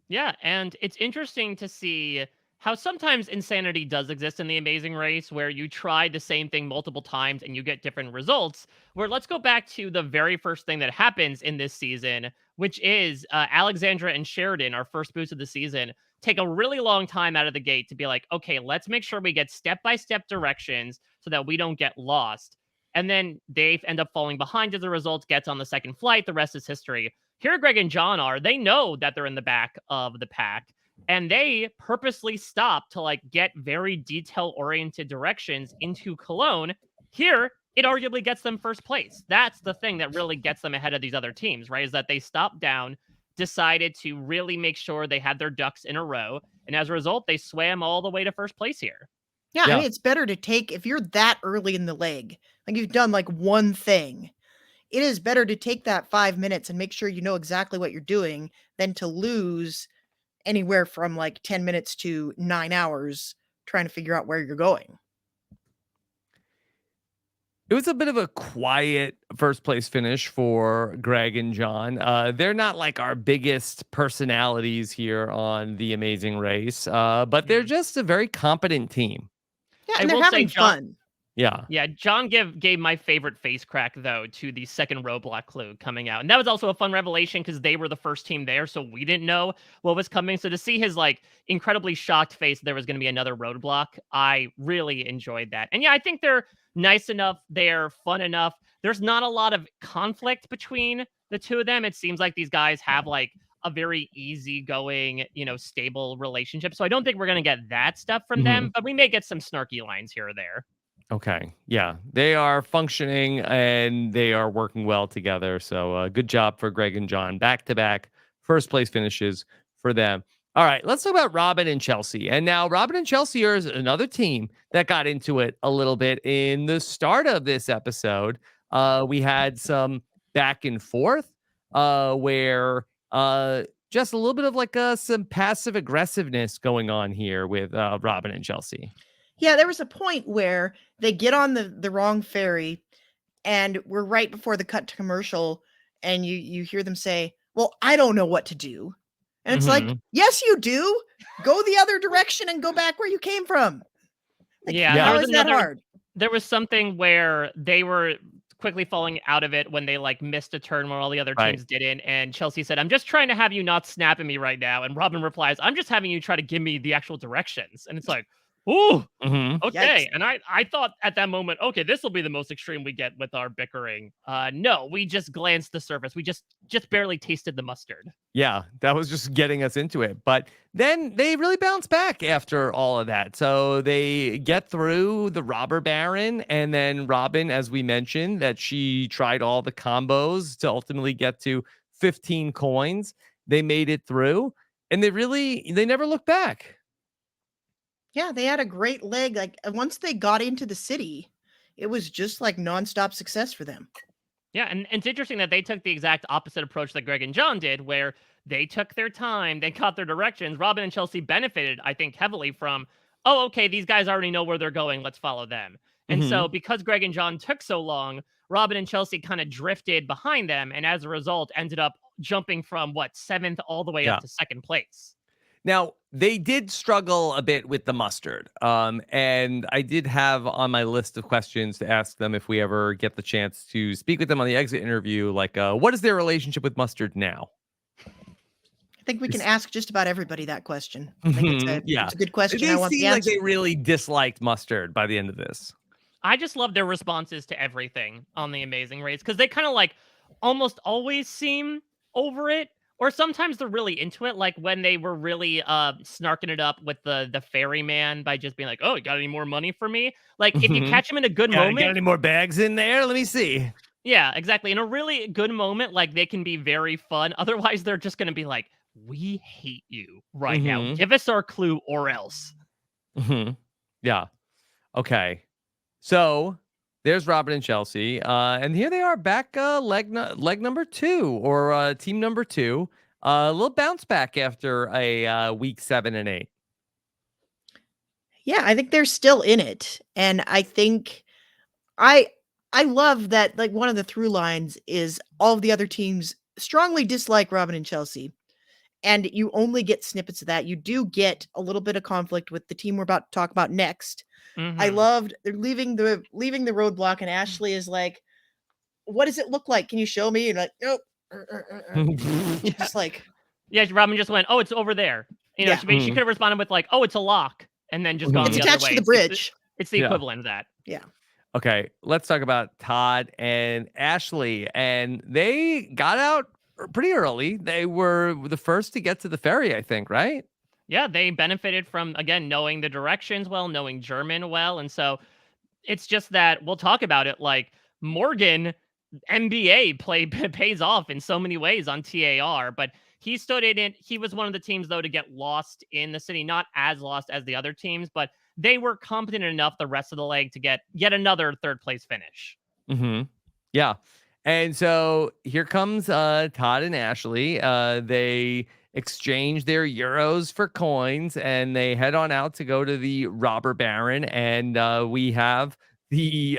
Yeah, and it's interesting to see how sometimes insanity does exist in the Amazing Race, where you try the same thing multiple times and you get different results. Where let's go back to the very first thing that happens in this season, which is Alexandra and Sheridan, our first boost of the season, take a really long time out of the gate to be like, okay, let's make sure we get step-by-step directions so that we don't get lost. And then they end up falling behind as a result, gets on the second flight. The rest is history. Here, Greg and John are. They know that they're in the back of the pack, and they purposely stop to like get very detail-oriented directions into Cologne. Here, it arguably gets them first place. That's the thing that really gets them ahead of these other teams, right? Is that they stopped down, decided to really make sure they had their ducks in a row, and as a result, they swam all the way to first place here. Yeah, I Yeah. mean, it's better to take, if you're that early in the leg, like you've done like one thing, it is better to take that 5 minutes and make sure you know exactly what you're doing than to lose anywhere from like 10 minutes to 9 hours trying to figure out where you're going. It was a bit of a quiet first place finish for Greg and John. They're not like our biggest personalities here on The Amazing Race, but they're just a very competent team. Yeah, I and they're will say, having John- fun. Yeah. Yeah, John gave my favorite face crack though to the second roadblock clue coming out, and that was also a fun revelation because they were the first team there, so we didn't know what was coming. So to see his like incredibly shocked face, there was going to be another roadblock. I really enjoyed that, and yeah, I think they're nice enough, they're fun enough. There's not a lot of conflict between the two of them. It seems like these guys have like a very easygoing, stable relationship. So I don't think we're going to get that stuff from them, but we may get some snarky lines here or there. Okay. Yeah. They are functioning and they are working well together. So good job for Greg and John. Back to back first place finishes for them. All right. Let's talk about Robin and Chelsea. And now Robin and Chelsea are another team that got into it a little bit in the start of this episode. We had some back and forth where just a little bit of like some passive aggressiveness going on here with Robin and Chelsea. Yeah, there was a point where they get on the wrong ferry and we're right before the cut to commercial and you hear them say, "Well, I don't know what to do." And it's like, "Yes, you do. Go the other direction and go back where you came from." Like, Yeah, there how was is that another- hard? There was something where they were quickly falling out of it when they like missed a turn where all the other Right. teams didn't, and Chelsea said, "I'm just trying to have you not snap at me right now," and Robin replies, "I'm just having you try to give me the actual directions," and it's like, ooh, okay. Yikes. And I thought at that moment, okay, this will be the most extreme we get with our bickering. No, we just glanced the surface. We just barely tasted the mustard. Yeah, that was just getting us into it. But then they really bounce back after all of that. So they get through the robber baron. And then Robin, as we mentioned, that she tried all the combos to ultimately get to 15 coins. They made it through and they never looked back. Yeah, they had a great leg. Like once they got into the city, it was just like nonstop success for them. Yeah, and it's interesting that they took the exact opposite approach that Greg and John did, where they took their time, they got their directions. Robin and Chelsea benefited, I think, heavily from, oh, okay, these guys already know where they're going. Let's follow them. And so because Greg and John took so long, Robin and Chelsea kind of drifted behind them, and as a result, ended up jumping from, seventh all the way up to second place. Now, they did struggle a bit with the mustard. And I did have on my list of questions to ask them if we ever get the chance to speak with them on the exit interview, like, what is their relationship with mustard now? I think we can ask just about everybody that question. I think it's a good question. They I want the seem like answer. they really disliked mustard by the end of this. I just love their responses to everything on The Amazing Race, because they kind of like almost always seem over it, or sometimes they're really into it, like when they were really snarking it up with the ferryman by just being like, "Oh, you got any more money for me?" Like if you catch them in a good moment, Got any more bags in there? Let me see. yeah, exactly. In a really good moment, like they can be very fun. Otherwise, they're just gonna be like, "We hate you right now. Give us our clue or else." Yeah. Okay. So there's Robin and Chelsea. And here they are back leg number 2 or team number 2. A little bounce back after a week 7 and 8. Yeah, I think they're still in it. And I think I love that, like, one of the through lines is all of the other teams strongly dislike Robin and Chelsea. And you only get snippets of that. You do get a little bit of conflict with the team we're about to talk about next. I loved they're leaving the roadblock, and Ashley is like, "What does it look like? Can you show me?" And like, "Nope." Just like, Yeah, Robin just went, "Oh, it's over there." Yeah. She could have responded with like, "Oh, it's a lock," and then just gone it's the other attached way. to the bridge. It's the Yeah. equivalent of that. Yeah. Okay, let's talk about Todd and Ashley. And they got out pretty early. They were the first to get to the ferry, I think, right? Yeah, they benefited from, again, knowing the directions well, knowing German well. And so it's just that we'll talk about it. Like Morgan, NBA play pays off in so many ways on TAR, but he stood in it. He was one of the teams, though, to get lost in the city, not as lost as the other teams, but they were competent enough the rest of the leg to get yet another third place finish. Mm-hmm. Yeah. And so here comes Todd and Ashley. They exchange their euros for coins and they head on out to go to the robber baron. And we have the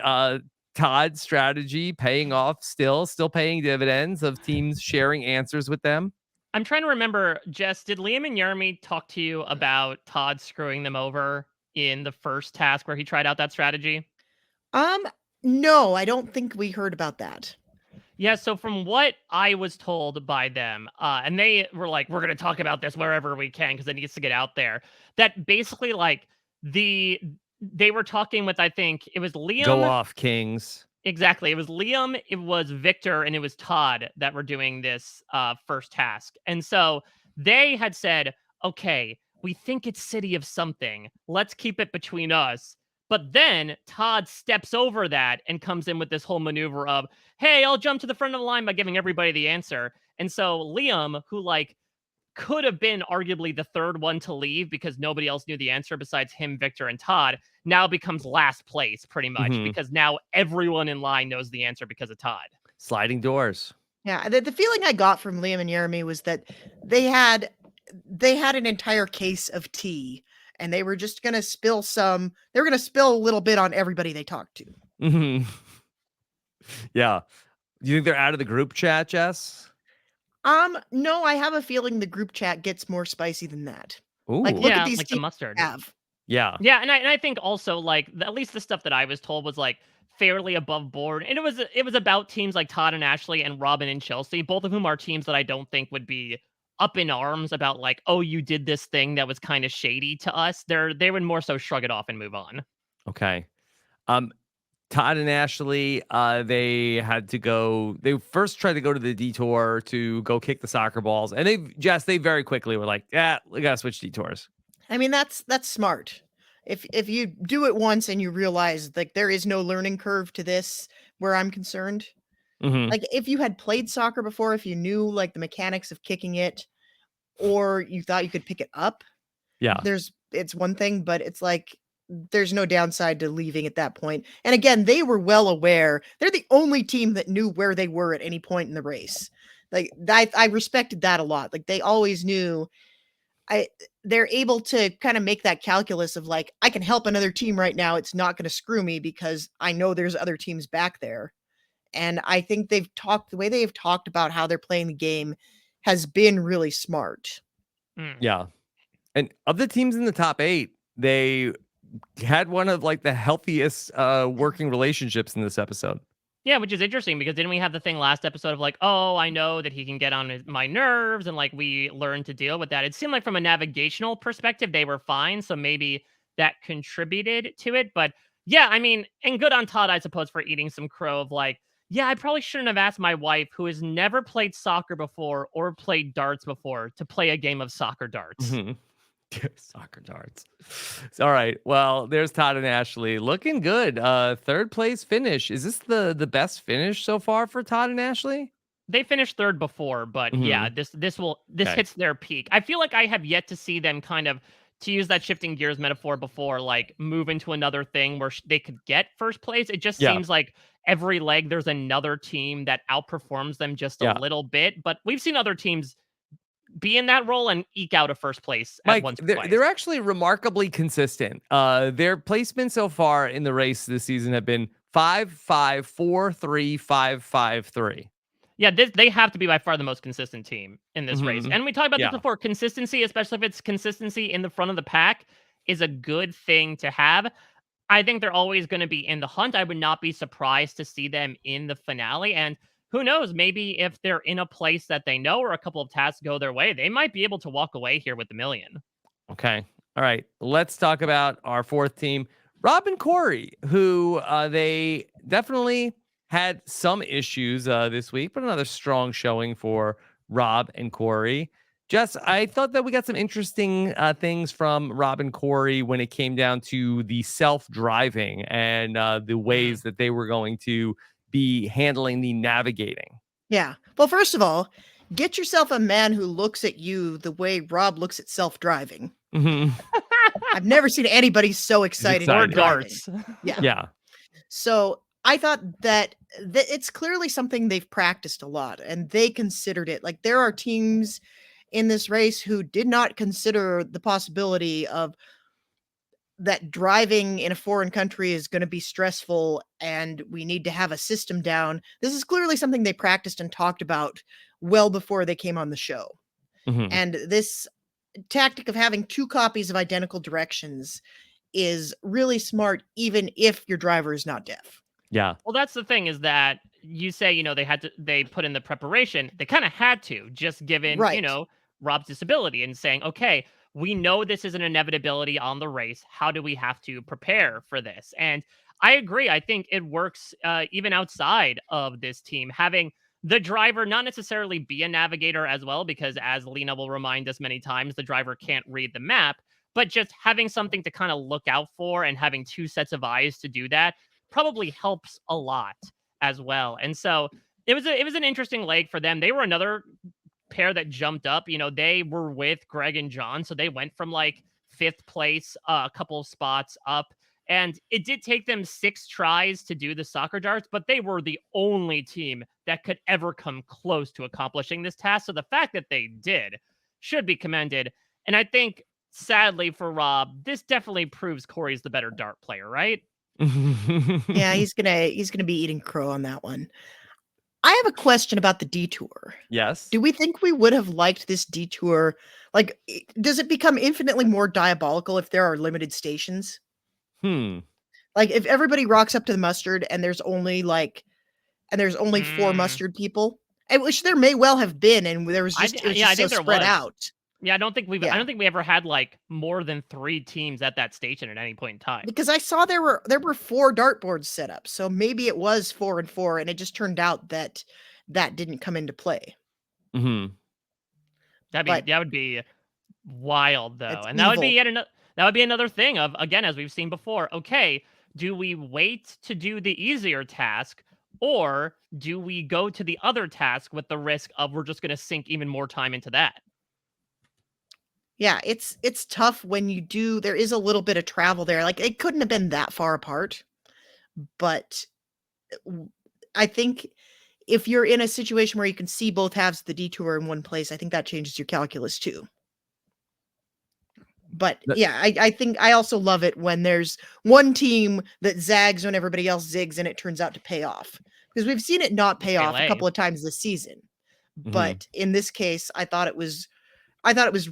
Todd strategy paying off still paying dividends of teams sharing answers with them. I'm trying to remember, Jess, did Liam and Jeremy talk to you about Todd screwing them over in the first task where he tried out that strategy? Um, no, I don't think we heard about that. Yeah, so from what I was told by them, and they were like, we're going to talk about this wherever we can because it needs to get out there, that basically, like, they were talking with, I think it was Go Liam. off, Kings. Exactly. It was Liam, it was Victor, and it was Todd that were doing this first task. And so they had said, okay, we think it's City of something. Let's keep it between us. But then Todd steps over that and comes in with this whole maneuver of, hey, I'll jump to the front of the line by giving everybody the answer. And so Liam, who like could have been arguably the third one to leave because nobody else knew the answer besides him, Victor, and Todd, now becomes last place pretty much Mhm. because now everyone in line knows the answer because of Todd. Sliding doors. Yeah, the feeling I got from Liam and Jeremy was that they had an entire case of tea and they were just going to spill a little bit on everybody they talked to. Mhm. Yeah. Do you think they're out of the group chat, Jess? No, I have a feeling the group chat gets more spicy than that. Ooh. Like, look Yeah, at these like the teams mustard. we have. Yeah. Yeah, and I think also like at least the stuff that I was told was like fairly above board, and it was about teams like Todd and Ashley and Robin and Chelsea, both of whom are teams that I don't think would be up in arms about like, oh, you did this thing that was kind of shady to us. They would more so shrug it off and move on. Okay. Todd and Ashley, they had to go. They first tried to go to the detour to go kick the soccer balls, and they very quickly were like, "Yeah, we gotta switch detours." I mean, that's smart. If you do it once and you realize like there is no learning curve to this, where I'm concerned. Mm-hmm. Like if you had played soccer before, if you knew like the mechanics of kicking it, or you thought you could pick it up, Yeah. it's one thing, but it's like there's no downside to leaving at that point. And again, they were well aware. They're the only team that knew where they were at any point in the race. Like I respected that a lot. Like they always knew they're able to kind of make that calculus of like, I can help another team right now. It's not going to screw me because I know there's other teams back there. And I think the way they've talked about how they're playing the game has been really smart. Yeah. And of the teams in the top 8, they had one of like the healthiest working relationships in this episode. Yeah, which is interesting because didn't we have the thing last episode of like, oh, I know that he can get on my nerves and like we learned to deal with that. It seemed like from a navigational perspective, they were fine. So maybe that contributed to it. But yeah, I mean, and good on Todd, I suppose, for eating some crow of like, yeah, I probably shouldn't have asked my wife, who has never played soccer before or played darts before, to play a game of soccer darts. Mm-hmm. Soccer darts. All right. Well, there's Todd and Ashley looking good. Third place finish. Is this the best finish so far for Todd and Ashley? They finished third before, but yeah, this Okay. hits their peak. I feel like I have yet to see them kind of, to use that shifting gears metaphor before, like move into another thing where they could get first place. It just Yeah. seems like every leg there's another team that outperforms them just a Yeah. little bit. But we've seen other teams be in that role and eke out a first place at Mike, once or they're, twice. they're actually remarkably consistent. Their placements so far in the race this season have been 5, 5, 4, 3, 5, 5, 3. Yeah, they have to be by far the most consistent team in this race. Mhm. And we talked about Yeah. this before. Consistency, especially if it's consistency in the front of the pack, is a good thing to have. I think they're always going to be in the hunt. I would not be surprised to see them in the finale. And who knows, maybe if they're in a place that they know or a couple of tasks go their way, they might be able to walk away here with the million. Okay. All right. Let's talk about our fourth team, Rob and Corey, who they definitely had some issues this week, but another strong showing for Rob and Corey. Jess, I thought that we got some interesting things from Rob and Corey when it came down to the self-driving and the ways that they were going to be handling the navigating. Yeah. Well, first of all, get yourself a man who looks at you the way Rob looks at self-driving. Mhm. I've never seen anybody so excited. Or excited. darts. Yeah. Yeah. So I thought that it's clearly something they've practiced a lot, and they considered it. Like, there are teams in this race who did not consider the possibility of that driving in a foreign country is going to be stressful and we need to have a system down. This is clearly something they practiced and talked about well before they came on the show. Mhm. And this tactic of having 2 copies of identical directions is really smart, even if your driver is not deaf. Yeah. Well, that's the thing is that you say, they put in the preparation. They kind of had to, just given, Right. Rob's disability and saying, okay, we know this is an inevitability on the race. How do we have to prepare for this? And I agree. I think it works even outside of this team, having the driver not necessarily be a navigator as well, because as Lena will remind us many times, the driver can't read the map, but just having something to kind of look out for and having 2 sets of eyes to do that probably helps a lot as well. And so it was an interesting leg for them. They were another pair that jumped up. They were with Greg and John, so they went from like 5th place, a couple of spots up. And it did take them 6 tries to do the soccer darts, but they were the only team that could ever come close to accomplishing this task. So the fact that they did should be commended. And I think, sadly for Rob, this definitely proves Corey's the better dart player, right? Yeah, he's gonna be eating crow on that one. I have a question about the detour. Yes. Do we think we would have liked this detour? Like, does it become infinitely more diabolical if there are limited stations? Hmm. Like, if everybody rocks up to the mustard and there's only 4 mustard people, which there may well have been, and there was just it was I just so think there spread was. out. Yeah, I don't think Yeah. we ever had like more than 3 teams at that station at any point in time. Because I saw there were 4 dartboards set up, so maybe it was 4 and 4, and it just turned out that that didn't come into play. Mhm. But That would be wild though. it's And that would be evil. that would be another thing of, again, as we've seen before. Okay, do we wait to do the easier task, or do we go to the other task with the risk of we're just going to sink even more time into that? Yeah, it's tough when there is a little bit of travel there. Like, it couldn't have been that far apart, but I think if you're in a situation where you can see both halves of the detour in one place, I think that changes your calculus too. But That- yeah, I think I also love it when there's one team that zags when everybody else zigs and it turns out to pay off. Because we've seen it not pay off a couple of times this season. But in this case, I thought it was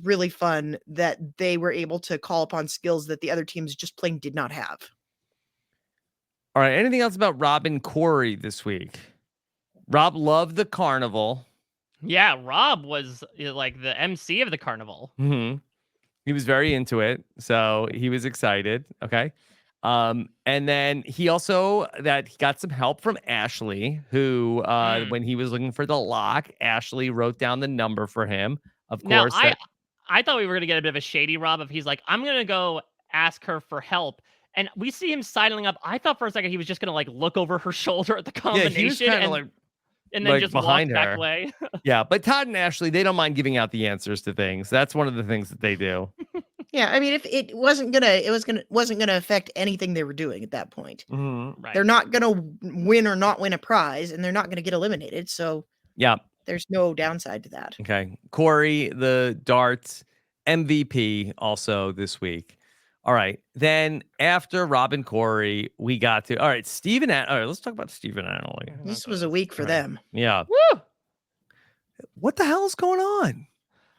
really fun that they were able to call upon skills that the other teams just plain did not have. All right. Anything else about Rob and Corey this week? Rob loved the carnival. Yeah, Rob was like the MC of the carnival. He was very into it, so he was excited. Okay. And then he also he got some help from Ashley, who when he was looking for the lock, Ashley wrote down the number for him. Of Now, course, I thought we were gonna get a bit of a shady Rob if he's like, I'm gonna go ask her for help. And we see him sidling up. I thought for a second he was just gonna like look over her shoulder at the yeah, he was combination kind of like and then just walk behind back her. away. Yeah, but Todd and Ashley, they don't mind giving out the answers to things. That's one of the things that they do. Yeah, I mean, if it wasn't gonna affect anything they were doing at that point. Right. They're not gonna win or not win a prize, and they're not gonna get eliminated. So Yeah. there's no downside to that. Okay. Corey, the darts MVP, also this week. All right. Then after Rob and Corey, we got to all right. All right, let's talk about Steve and Annalie. This was a week for them. Yeah. Woo! What the hell is going on?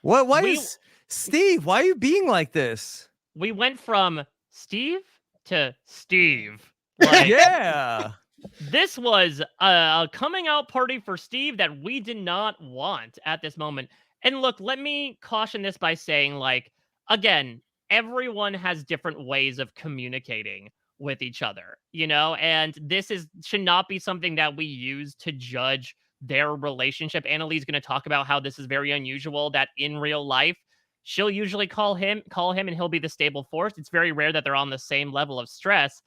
Why We- is Steve? Why are you being like this? We went from Steve to Steve. Like, Yeah. this was a coming out party for Steve that we did not want at this moment. And look, let me caution this by saying, like, again, everyone has different ways of communicating with each other, and this should not be something that we use to judge their relationship. Annalie's going to talk about how this is very unusual, that in real life, she'll usually call him, and he'll be the stable force. It's very rare that they're on the same level of stress.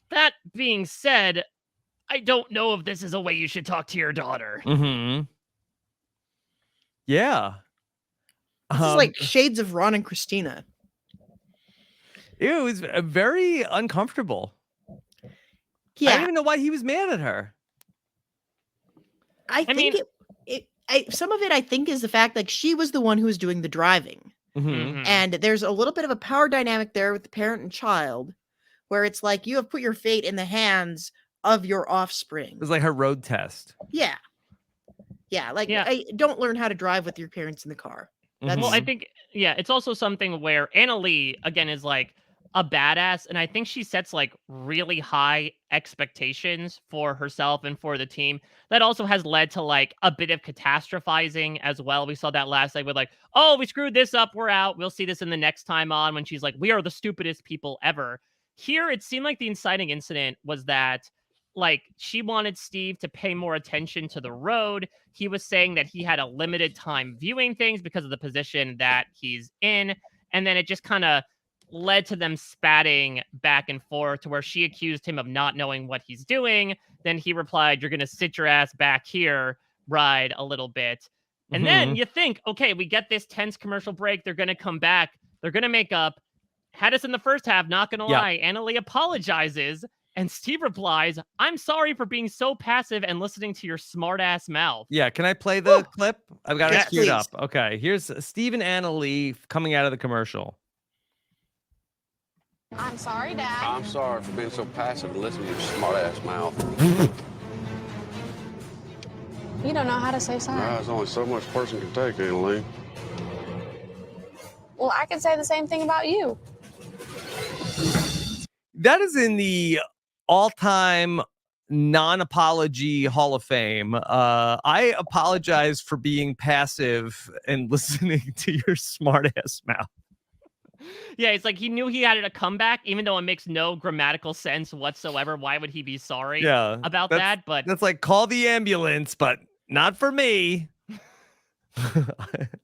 That being said, I don't know if this is a way you should talk to your daughter. Mm-hmm. Yeah. This is like shades of Ron and Christina. It was very uncomfortable. Yeah. I don't even know why he was mad at her. I think some of it, I think, is the fact that she was the one who was doing the driving. Mm-hmm. And there's a little bit of a power dynamic there with the parent and child, where it's like you have put your fate in the hands of your offspring. It was like her road test. Yeah. Yeah. Like, I don't learn how to drive with your parents in the car. Well, I think, it's also something where Annalie, again, is like a badass. And I think she sets like really high expectations for herself and for the team. That also has led to like a bit of catastrophizing as well. We saw that last night with like, oh, we screwed this up. We're out. We'll see this in the next time on, when she's like, we are the stupidest people ever. Here, it seemed like the inciting incident was that like she wanted Steve to pay more attention to the road. He was saying that he had a limited time viewing things because of the position that he's in. And then it just kind of led to them spatting back and forth, to where she accused him of not knowing what he's doing. Then he replied, you're going to sit your ass back here, ride a little bit. And then you think, okay, we get this tense commercial break. They're going to come back. They're going to make up. Had us in the first half, not going to lie. Annalie apologizes. And Steve replies, I'm sorry for being so passive and listening to your smart ass mouth. Yeah, can I play the clip? I've got it queued please. up. Okay, here's Steve and Annalie coming out of the commercial. I'm sorry, Dad. I'm sorry for being so passive and listening to your smart ass mouth. You don't know how to say sorry. There's only so much a person can take, Annalie. Well, I can say the same thing about you. That is in the all-time non-apology Hall of Fame. I apologize for being passive and listening to your smart-ass mouth. Yeah, it's like he knew he had a comeback, even though it makes no grammatical sense whatsoever. Why would he be sorry about that? But that's like, call the ambulance, but not for me.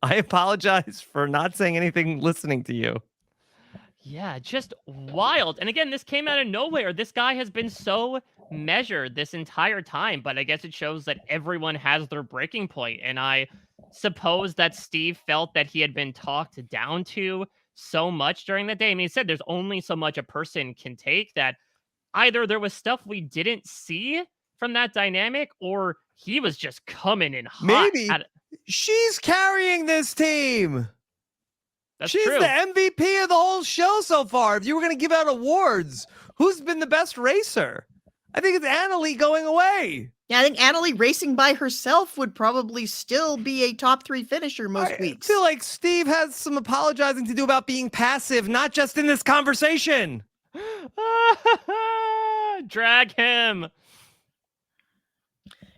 I apologize for not saying anything listening to you. Yeah, just wild. And again, this came out of nowhere. This guy has been so measured this entire time, but I guess it shows that everyone has their breaking point. And I suppose that Steve felt that he had been talked down to so much during the day. I mean, he said there's only so much a person can take, that either there was stuff we didn't see from that dynamic, or he was just coming in hot. Maybe she's carrying this team. She's true. the MVP of the whole show so far. If you were going to give out awards, who's been the best racer? I think it's Annalie going away. Yeah, I think Annalie racing by herself would probably still be a top 3 finisher most weeks. I feel like Steve has some apologizing to do about being passive, not just in this conversation. Drag him.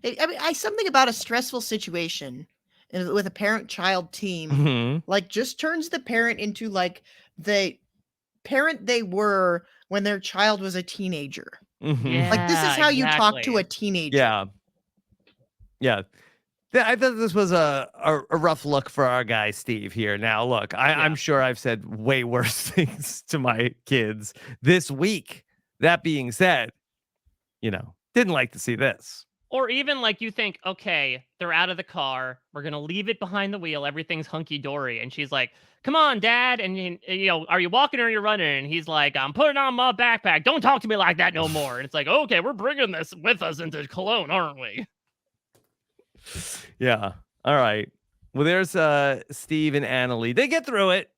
I mean, something about a stressful situation with a parent-child team, like, just turns the parent into like the parent they were when their child was a teenager. Like, this is how you talk to a teenager. Yeah. I thought this was a rough look for our guy Steve here. Now, look, I'm sure I've said way worse things to my kids this week. That being said, didn't like to see this. Or even like you think, okay, they're out of the car. We're going to leave it behind the wheel. Everything's hunky-dory. And she's like, come on, Dad. And, are you walking or are you running? And he's like, I'm putting on my backpack. Don't talk to me like that no more. And it's like, okay, we're bringing this with us into Cologne, aren't we? Yeah. All right. Well, there's Steve and Annalie. They get through it.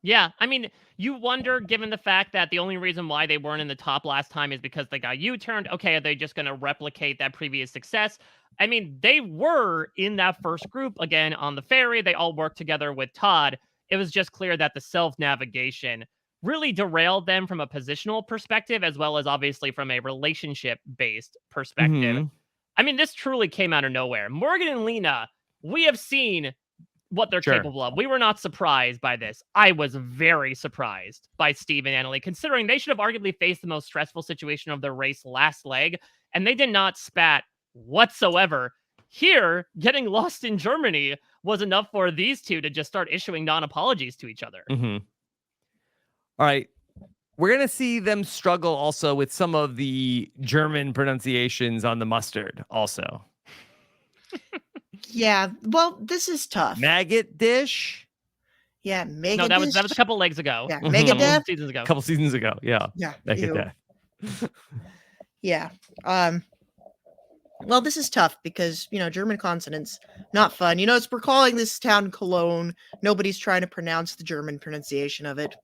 Yeah. I mean, you wonder, given the fact that the only reason why they weren't in the top last time is because they got U-turned. Okay, are they just going to replicate that previous success? I mean, they were in that first group again on the ferry. They all worked together with Todd. It was just clear that the self-navigation really derailed them from a positional perspective, as well as obviously from a relationship-based perspective. I mean, this truly came out of nowhere. Morgan and Lena, we have seen what they're capable of. We were not surprised by this. I was very surprised by Steve and Annalie, considering they should have arguably faced the most stressful situation of their race last leg, and they did not spat whatsoever. Here, getting lost in Germany was enough for these two to just start issuing non-apologies to each other. All right. We're going to see them struggle also with some of the German pronunciations on the mustard also. Yeah, well, this is tough. Maggot dish? Yeah, Megadeth. No, that was a couple legs ago. Yeah, Mhm. Megadeth. Seasons ago. A couple seasons ago. Yeah. Yeah, Maggot ew. death. Yeah. Well, this is tough because, German consonants, not fun. We're calling this town Cologne. Nobody's trying to pronounce the German pronunciation of it.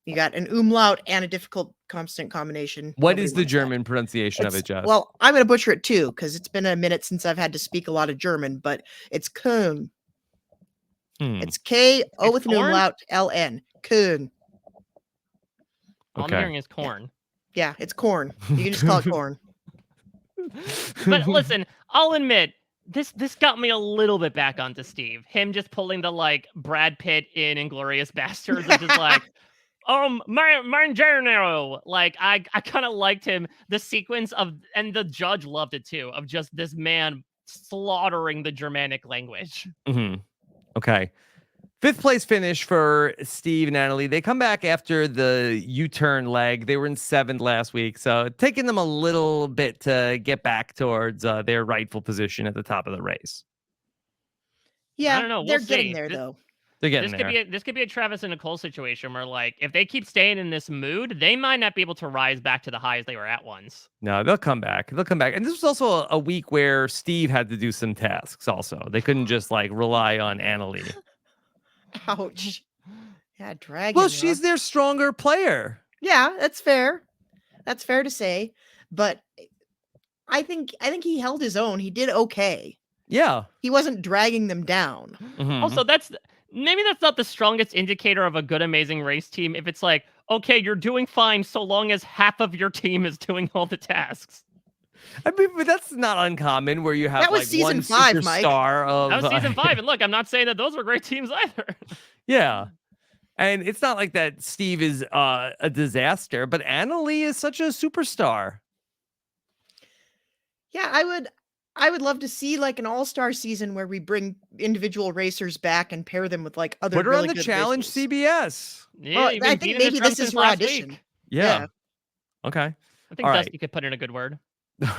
You got an umlaut and a difficult consonant combination. What Nobody is the wants that. German pronunciation of it, Jess? Well, I'm going to butcher it too because it's been a minute since I've had to speak a lot of German, but it's Köln. It's K-O with an corn? umlaut, L-N. Köln. All I'm Okay. hearing is corn. Yeah, it's corn. You can just call it corn. But listen, I'll admit, this got me a little bit back onto Steve. Him just pulling the Brad Pitt in Inglourious Basterds, and just Mangiano. I kind of liked him. The sequence and the judge loved it too, of just this man slaughtering the Germanic language. Okay. 5th place finish for Steve and Annalie. They come back after the U-turn leg. They were in 7th last week, so taking them a little bit to get back towards their rightful position at the top of the race. Yeah, I don't know. We'll they're getting see. there though. They're getting This there. could be a Travis and Nicole situation where if they keep staying in this mood, they might not be able to rise back to the highs they were at once. No, they'll come back. They'll come back. And this was also a week where Steve had to do some tasks also. They couldn't just rely on Annalie. Ouch. Yeah, dragon. Well, she's their stronger player. Yeah, that's fair. That's fair to say. But I think he held his own. He did okay. Yeah. He wasn't dragging them down. Also, maybe that's not the strongest indicator of a good Amazing Race team. If it's okay, you're doing fine so long as half of your team is doing all the tasks. I mean, but that's not uncommon where you have That was season one 5, Mike. superstar of That was season 5, and look, I'm not saying that those were great teams either. Yeah. And it's not like that Steve is a disaster, but Annalie is such a superstar. Yeah, I would love to see an all-star season where we bring individual racers back and pair them with other Put her really on the good challenge racers. CBS. Yeah, Well, you've been I think beating maybe the this drum is since her last audition. week. Yeah. Okay. I think All Dusty right. could put in a good word.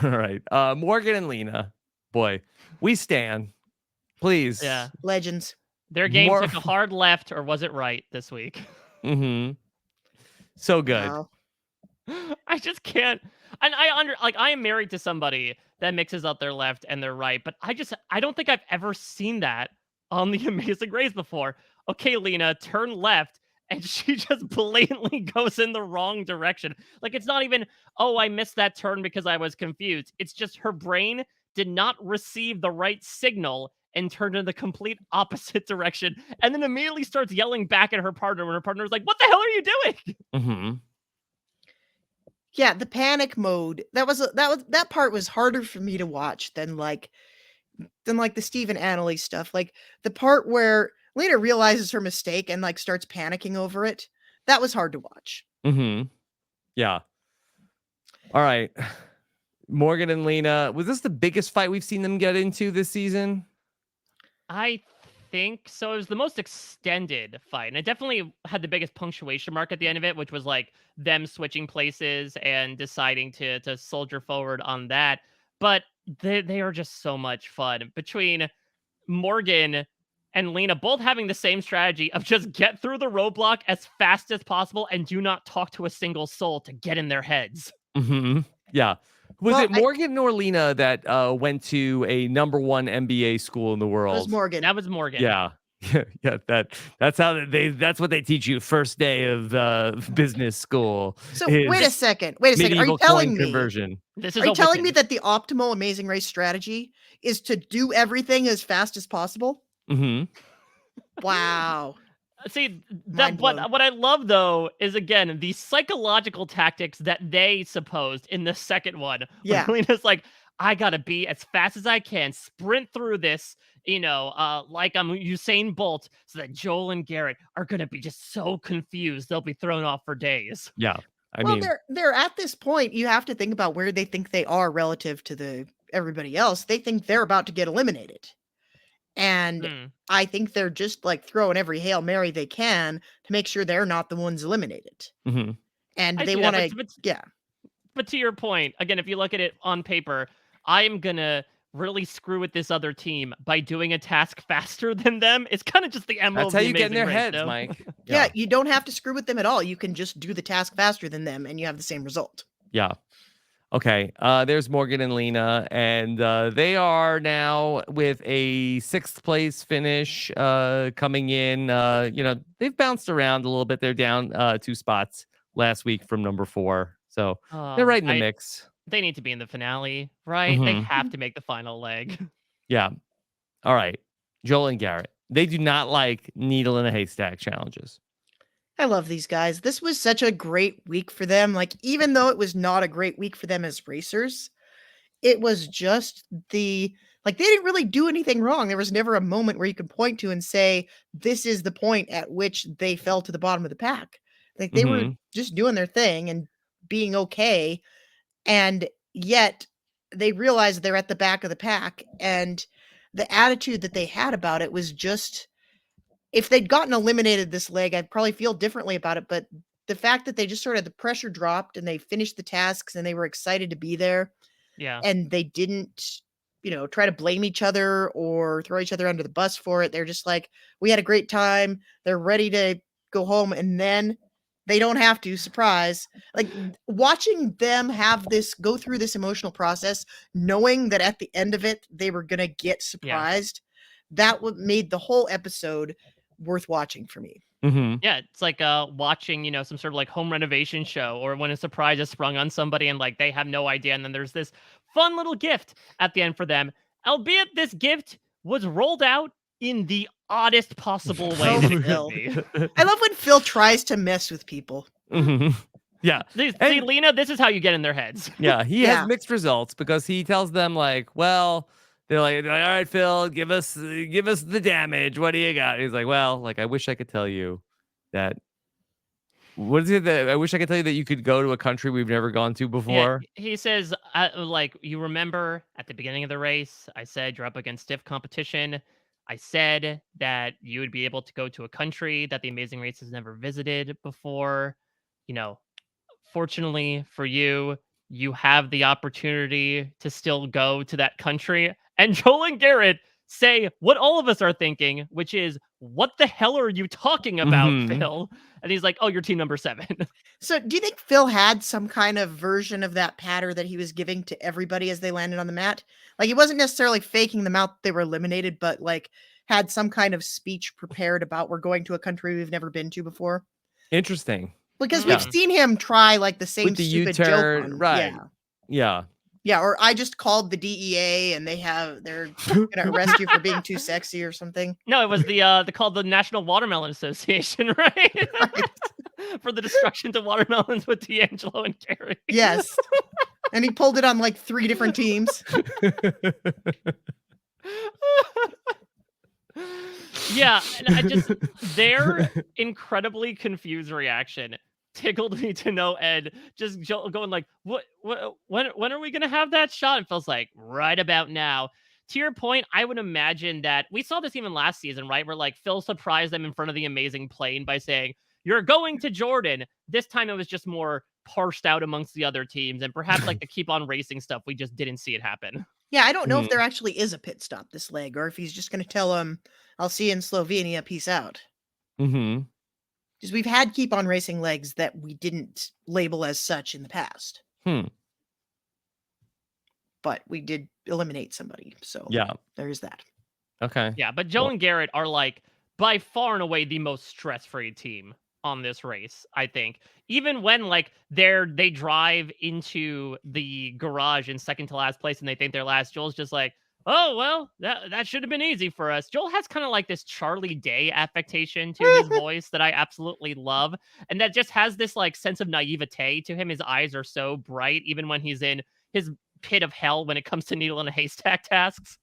All right. Morgan and Lena. Boy, we stand. Please. Yeah. Legends. Their game More- took a hard left, or was it right this week? So good. Wow. I just can't. And I am married to somebody that mixes up their left and their right, but I don't think I've ever seen that on the Amazing Race before. Okay, Lena, turn left, and she just blatantly goes in the wrong direction. It's not even, oh, I missed that turn because I was confused. It's just her brain did not receive the right signal and turned in the complete opposite direction, and then immediately starts yelling back at her partner when her partner's like, what the hell are you doing? Yeah, the panic mode. That part was harder for me to watch than the Steve and Annalie stuff. The part where Lena realizes her mistake and starts panicking over it. That was hard to watch. Yeah. All right. Morgan and Lena, was this the biggest fight we've seen them get into this season? I think so. It was the most extended fight, and it definitely had the biggest punctuation mark at the end of it, which was them switching places and deciding to soldier forward on that. But they are just so much fun between Morgan and Lena, both having the same strategy of just get through the roadblock as fast as possible and do not talk to a single soul to get in their heads. Yeah. Was Well, it Morgan or Lena that went to a number 1 MBA school in the world? It was Morgan. That was Morgan. Yeah. Yeah, that's how that's what they teach you first day of business school. So is wait a second. Are you medieval telling coin me? conversion. This is Are you a telling me Wiccan. that the optimal Amazing Race strategy is to do everything as fast as possible? Wow. See, Mind blown. what I love though is again the psychological tactics that they supposed in the second one. Yeah. Lena's like, I gotta be as fast as I can, sprint through this, like I'm Usain Bolt, so that Joel and Garrett are gonna be just so confused they'll be thrown off for days. Yeah. I well, mean, they're at this point. You have to think about where they think they are relative to everybody else. They think they're about to get eliminated, and Hmm. I think they're just like throwing every Hail Mary they can to make sure they're not the ones eliminated. mhm. And I they see that, want to, yeah. but to your point, again, if you look at it on paper, I'm gonna really screw with this other team by doing a task faster than them. It's kind of just the MO That's of how the you get in Amazing their Race, heads, no? Mike. Yeah, you don't have to screw with them at all. You can just do the task faster than them and you have the same result. Yeah. Okay. There's Morgan and Lena, and they are now with a 6th place finish coming in. They've bounced around a little bit. They're down 2 spots last week from number 4. So they're right in the mix. They need to be in the finale, right? They Mhm. have to make the final leg. Yeah. All right. Joel and Garrett. They do not like needle in a haystack challenges. I love these guys. This was such a great week for them. Like, even though it was not a great week for them as racers, it was just like, they didn't really do anything wrong. There was never a moment where you could point to and say, this is the point at which they fell to the bottom of the pack. Like, they were Mhm. just doing their thing and being okay. And yet they realized they're at the back of the pack. And the attitude that they had about it was just, if they'd gotten eliminated this leg, I'd probably feel differently about it. But the fact that they just sort of, the pressure dropped and they finished the tasks and they were excited to be there Yeah. and they didn't, try to blame each other or throw each other under the bus for it. They're just like, we had a great time. They're ready to go home. And then they don't have to, surprise. Like, watching them go through this emotional process, knowing that at the end of it, they were going to get surprised. That made the whole episode worth watching for me. Mhm. Yeah, it's like watching, some sort of like home renovation show, or when a surprise is sprung on somebody and like they have no idea, and then there's this fun little gift at the end for them. Albeit this gift was rolled out in the oddest possible way Oh, that it could Phil. be. I love when Phil tries to mess with people. Mhm. Yeah. See, And- Lena, this is how you get in their heads. Yeah, he Yeah. has mixed results because he tells them like, well, they're like, all right, Phil, give us the damage. What do you got? He's like, well, like, I wish I could tell you that. What is it that I wish I could tell you that you could go to a country we've never gone to Yeah, before? he says, like, you remember at the beginning of the race, I said you're up against stiff competition. I said that you would be able to go to a country that the Amazing Race has never visited before. You know, fortunately for you, you have the opportunity to still go to that country. And Joel and Garrett say what all of us are thinking, which is, what the hell are you talking about, Mhm. Phil? And he's like, oh, you're team number 7. So, do you think Phil had some kind of version of that patter that he was giving to everybody as they landed on the mat? Like, he wasn't necessarily faking them out, they were eliminated, but like had some kind of speech prepared about, we're going to a country we've never been to before. Interesting. Because Yeah. we've seen him try like the same With the stupid joke U-turn, on, right. Yeah. yeah, or I just called the DEA and they're gonna arrest you for being too sexy or something. No, it was called the National Watermelon Association, right? For the destruction to watermelons with D'Angelo and Carrie. Yes. And he pulled it on like 3 different teams. Yeah, and I just their incredibly confused reaction tickled me to no end. Just going like, when are we gonna have that shot? And feels like right about now. To your point, I would imagine that we saw this even last season, right? Where like Phil surprised them in front of the amazing plane by saying, "You're going to Jordan." This time it was just more parsed out amongst the other teams, and perhaps like the keep on racing stuff, we just didn't see it happen. Yeah, I don't know if Mhm. there actually is a pit stop this leg, or if he's just gonna tell him, I'll see you in Slovenia, peace out. Mm-hmm. Because we've had keep on racing legs that we didn't label as such in the past. But we did eliminate somebody, so Yeah. there's that. Okay. Yeah, but Joe and Garrett are like by far and away the most stress-free team on this race, I think. Even when like they drive into the garage in second to last place and they think they're last, Joel's just like, "Oh, well, that should have been easy for us." Joel has kind of like this Charlie Day affectation to his voice that I absolutely love, and that just has this like sense of naivete to him. His eyes are so bright even when he's in his pit of hell when it comes to needle in a haystack tasks.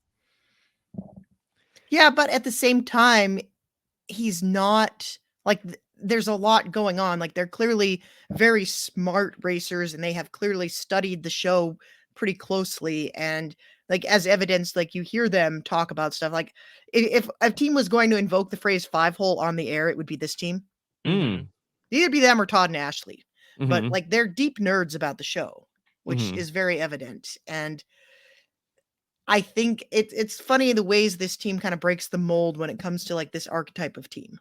Yeah, but at the same time, he's not like there's a lot going on. Like, they're clearly very smart racers, and they have clearly studied the show pretty closely. And like, as evidence, like, you hear them talk about stuff. Like, if a team was going to invoke the phrase 5-hole on the air, it would be this team. Mhm. It'd either be them or Todd and Ashley. But Mhm. like, they're deep nerds about the show, which Mhm. is very evident. And I think it's funny the ways this team kind of breaks the mold when it comes to like this archetype of team.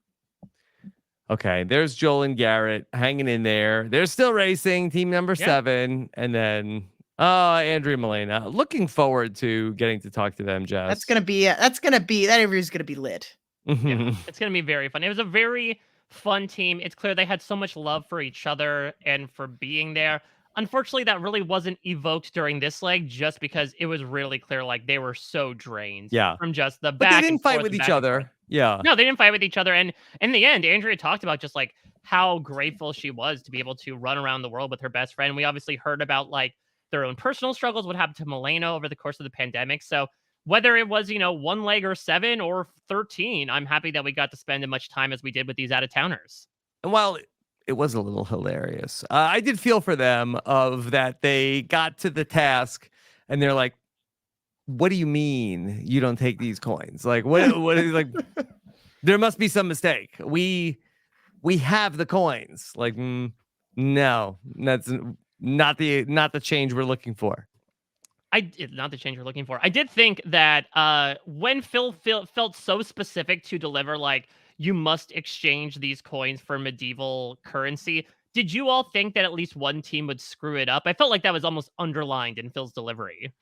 Okay, there's Joel and Garrett hanging in there. They're still racing, team number Yeah. 7. And then Andrea Molina. Looking forward to getting to talk to them, Jess. That interview's gonna be lit. Yeah, Mhm. it's gonna be very fun. It was a very fun team. It's clear they had so much love for each other and for being there. Unfortunately, that really wasn't evoked during this leg, just because it was really clear, like, they were so drained Yeah. from just the But they back didn't and fight forth with and each back and forth. other. Yeah. No, they didn't fight with each other. And in the end, Andrea talked about just like how grateful she was to be able to run around the world with her best friend. We obviously heard about like their own personal struggles, what happened to Milena over the course of the pandemic. So whether it was, one leg or 7 or 13, I'm happy that we got to spend as much time as we did with these out of towners. And while it was a little hilarious, I did feel for them of that they got to the task and they're like, what do you mean you don't take these coins? Like, what is like, there must be some mistake. We have the coins. Like, no, that's not the change we're looking for. Not the change we're looking for. I did think that when Phil felt so specific to deliver, like, you must exchange these coins for medieval currency. Did you all think that at least one team would screw it up? I felt like that was almost underlined in Phil's delivery.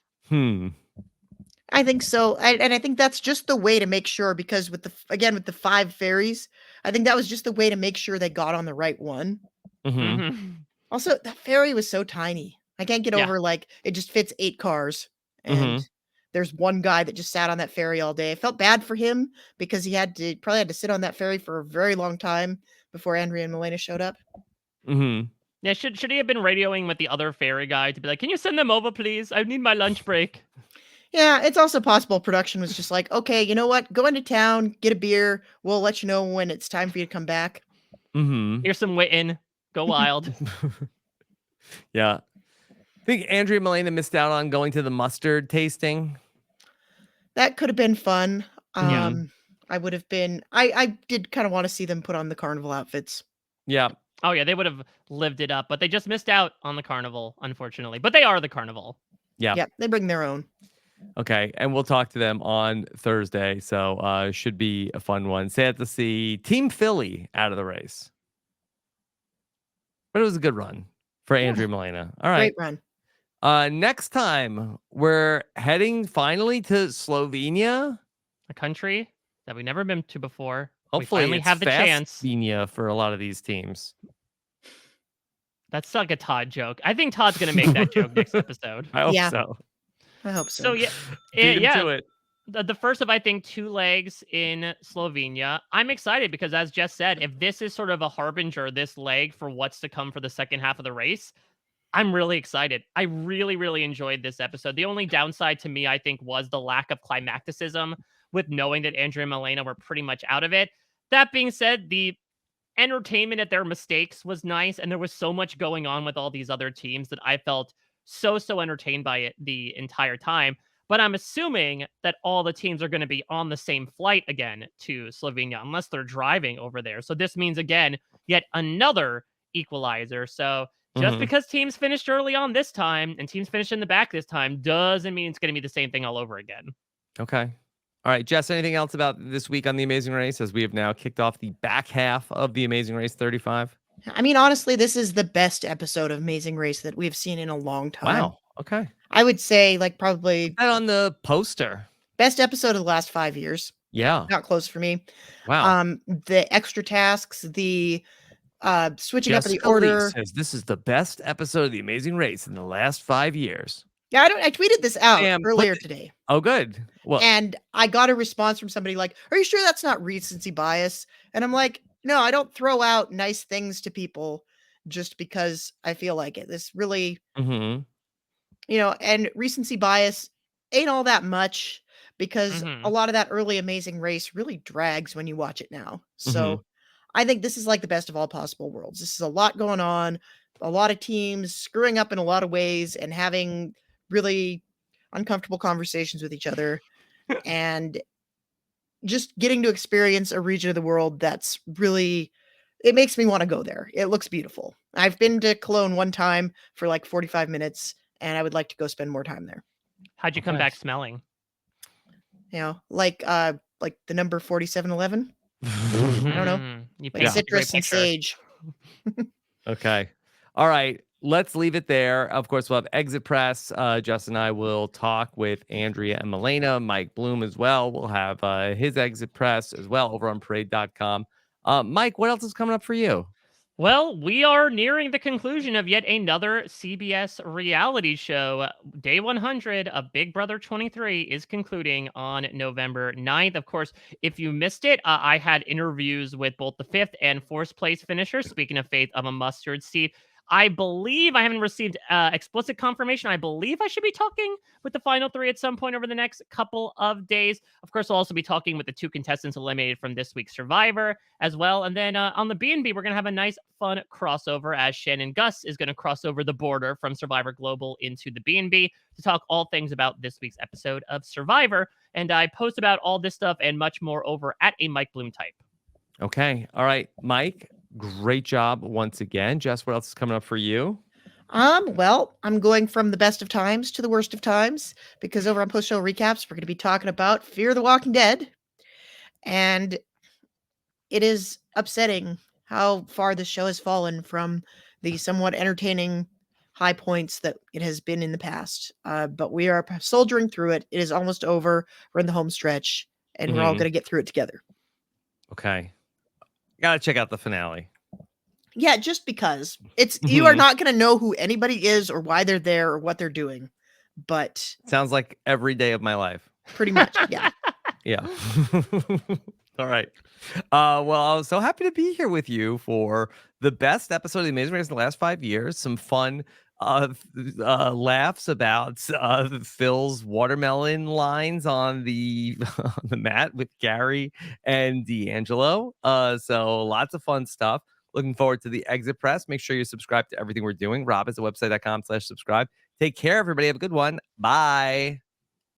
I think so. And I think that's just the way to make sure, because with the 5 fairies, I think that was just the way to make sure they got on the right one. Mm-hmm. Also, that ferry was so tiny. I can't get Yeah. over, like, it just fits 8 cars, and Mhm. there's one guy that just sat on that ferry all day. I felt bad for him because he probably had to sit on that ferry for a very long time before Andrea and Milena showed up. Yeah, should he have been radioing with the other ferry guy to be like, can you send them over, please? I need my lunch break. Yeah, it's also possible production was just like, okay, you know what? Go into town, get a beer. We'll let you know when it's time for you to come back. Here's some Witten. Go wild. Yeah. I think Andrea Molina missed out on going to the mustard tasting. That could have been fun. Yeah. I would have been. I did kind of want to see them put on the carnival outfits. Yeah. Oh, yeah, they would have lived it up, but they just missed out on the carnival, unfortunately. But they are the carnival. Yeah. Yeah, they bring their own. Okay. And we'll talk to them on Thursday. So should be a fun one. Sad to see Team Philly out of the race. But it was a good run for Andrea Molina. All right. Great run. Next time we're heading finally to Slovenia. A country that we've never been to before. Hopefully we finally it's have the chance. Slovenia for a lot of these teams. That's like a Todd joke. I think Todd's going to make that joke next episode. I hope Yeah. so. I hope so. So, yeah. Beat him yeah. to it. The first of, I think, 2 legs in Slovenia. I'm excited because, as Jess said, if this is sort of a harbinger, this leg, for what's to come for the second half of the race, I'm really excited. I really, really enjoyed this episode. The only downside to me, I think, was the lack of climacticism with knowing that Andrea and Milena were pretty much out of it. That being said, the entertainment at their mistakes was nice, and there was so much going on with all these other teams that I felt so entertained by it the entire time. But I'm assuming that all the teams are going to be on the same flight again to Slovenia, unless they're driving over there. So this means, again, yet another equalizer. So just because teams finished early on this time and teams finished in the back this time doesn't mean it's going to be the same thing all over again. Okay. All right, Jess, anything else about this week on The Amazing Race as we have now kicked off the back half of The Amazing Race 35? I mean, honestly, this is the best episode of Amazing Race that we've seen in a long time. Wow. Okay. I would say, like, probably And on the poster. best episode of the last 5 years. Yeah. Not close for me. Wow. The extra tasks, the switching up of the Jessica order. Liese says this is the best episode of The Amazing Race in the last 5 years. Yeah, I tweeted this out Damn, earlier today. Oh, good. Well, And I got a response from somebody like, "Are you sure that's not recency bias?" And I'm like, "No, I don't throw out nice things to people just because I feel like it. This really, mhm. And recency bias ain't all that much because Mhm. a lot of that early Amazing Race really drags when you watch it now. So I think this is like the best of all possible worlds. This is a lot going on, a lot of teams screwing up in a lot of ways and having really uncomfortable conversations with each other, and just getting to experience a region of the world that's really, it makes me want to go there. It looks beautiful. I've been to Cologne one time for like 45 minutes, and I would like to go spend more time there. How'd you come Okay. back smelling? Like the number 4711, I don't know, You like painted a great citrus and picture. sage. Okay. All right. Let's leave it there. Of course, we'll have Exit Press. Justin and I will talk with Andrea and Milena, Mike Bloom as well. We'll have his Exit Press as well over on parade.com. Mike, what else is coming up for you? Well, we are nearing the conclusion of yet another CBS reality show. Day 100 of Big Brother 23 is concluding on November 9th. Of course, if you missed it, I had interviews with both the 5th and 4th place finishers. Speaking of Faith, of a mustard seed. I believe I haven't received explicit confirmation. I believe I should be talking with the final 3 at some point over the next couple of days. Of course, I'll also be talking with the 2 contestants eliminated from this week's Survivor as well. And then on the B&B, we're going to have a nice, fun crossover as Shannon Gus is going to cross over the border from Survivor Global into the B&B to talk all things about this week's episode of Survivor. And I post about all this stuff and much more over at a Mike Bloom type. Okay. All right. Mike, great job once again. Jess, what else is coming up for you? Well, I'm going from the best of times to the worst of times, because over on post show recaps, we're going to be talking about Fear the Walking Dead. And it is upsetting how far this show has fallen from the somewhat entertaining high points that it has been in the past. But we are soldiering through it. It is almost over. We're in the home stretch, and we're all Mhm. going to get through it together. Okay. Gotta check out the finale. Yeah, just because you are not going to know who anybody is or why they're there or what they're doing, but Sounds like every day of my life. pretty much, yeah. Yeah. All right. Well, I was so happy to be here with you for the best episode of The Amazing Race in the last 5 years. Some fun laughs about Phil's watermelon lines on the on the mat with Gary and D'Angelo. So lots of fun stuff. Looking forward to the Exit Press. Make sure you subscribe to everything we're doing. Rob is at website.com/subscribe. Take care, everybody. Have a good one. Bye.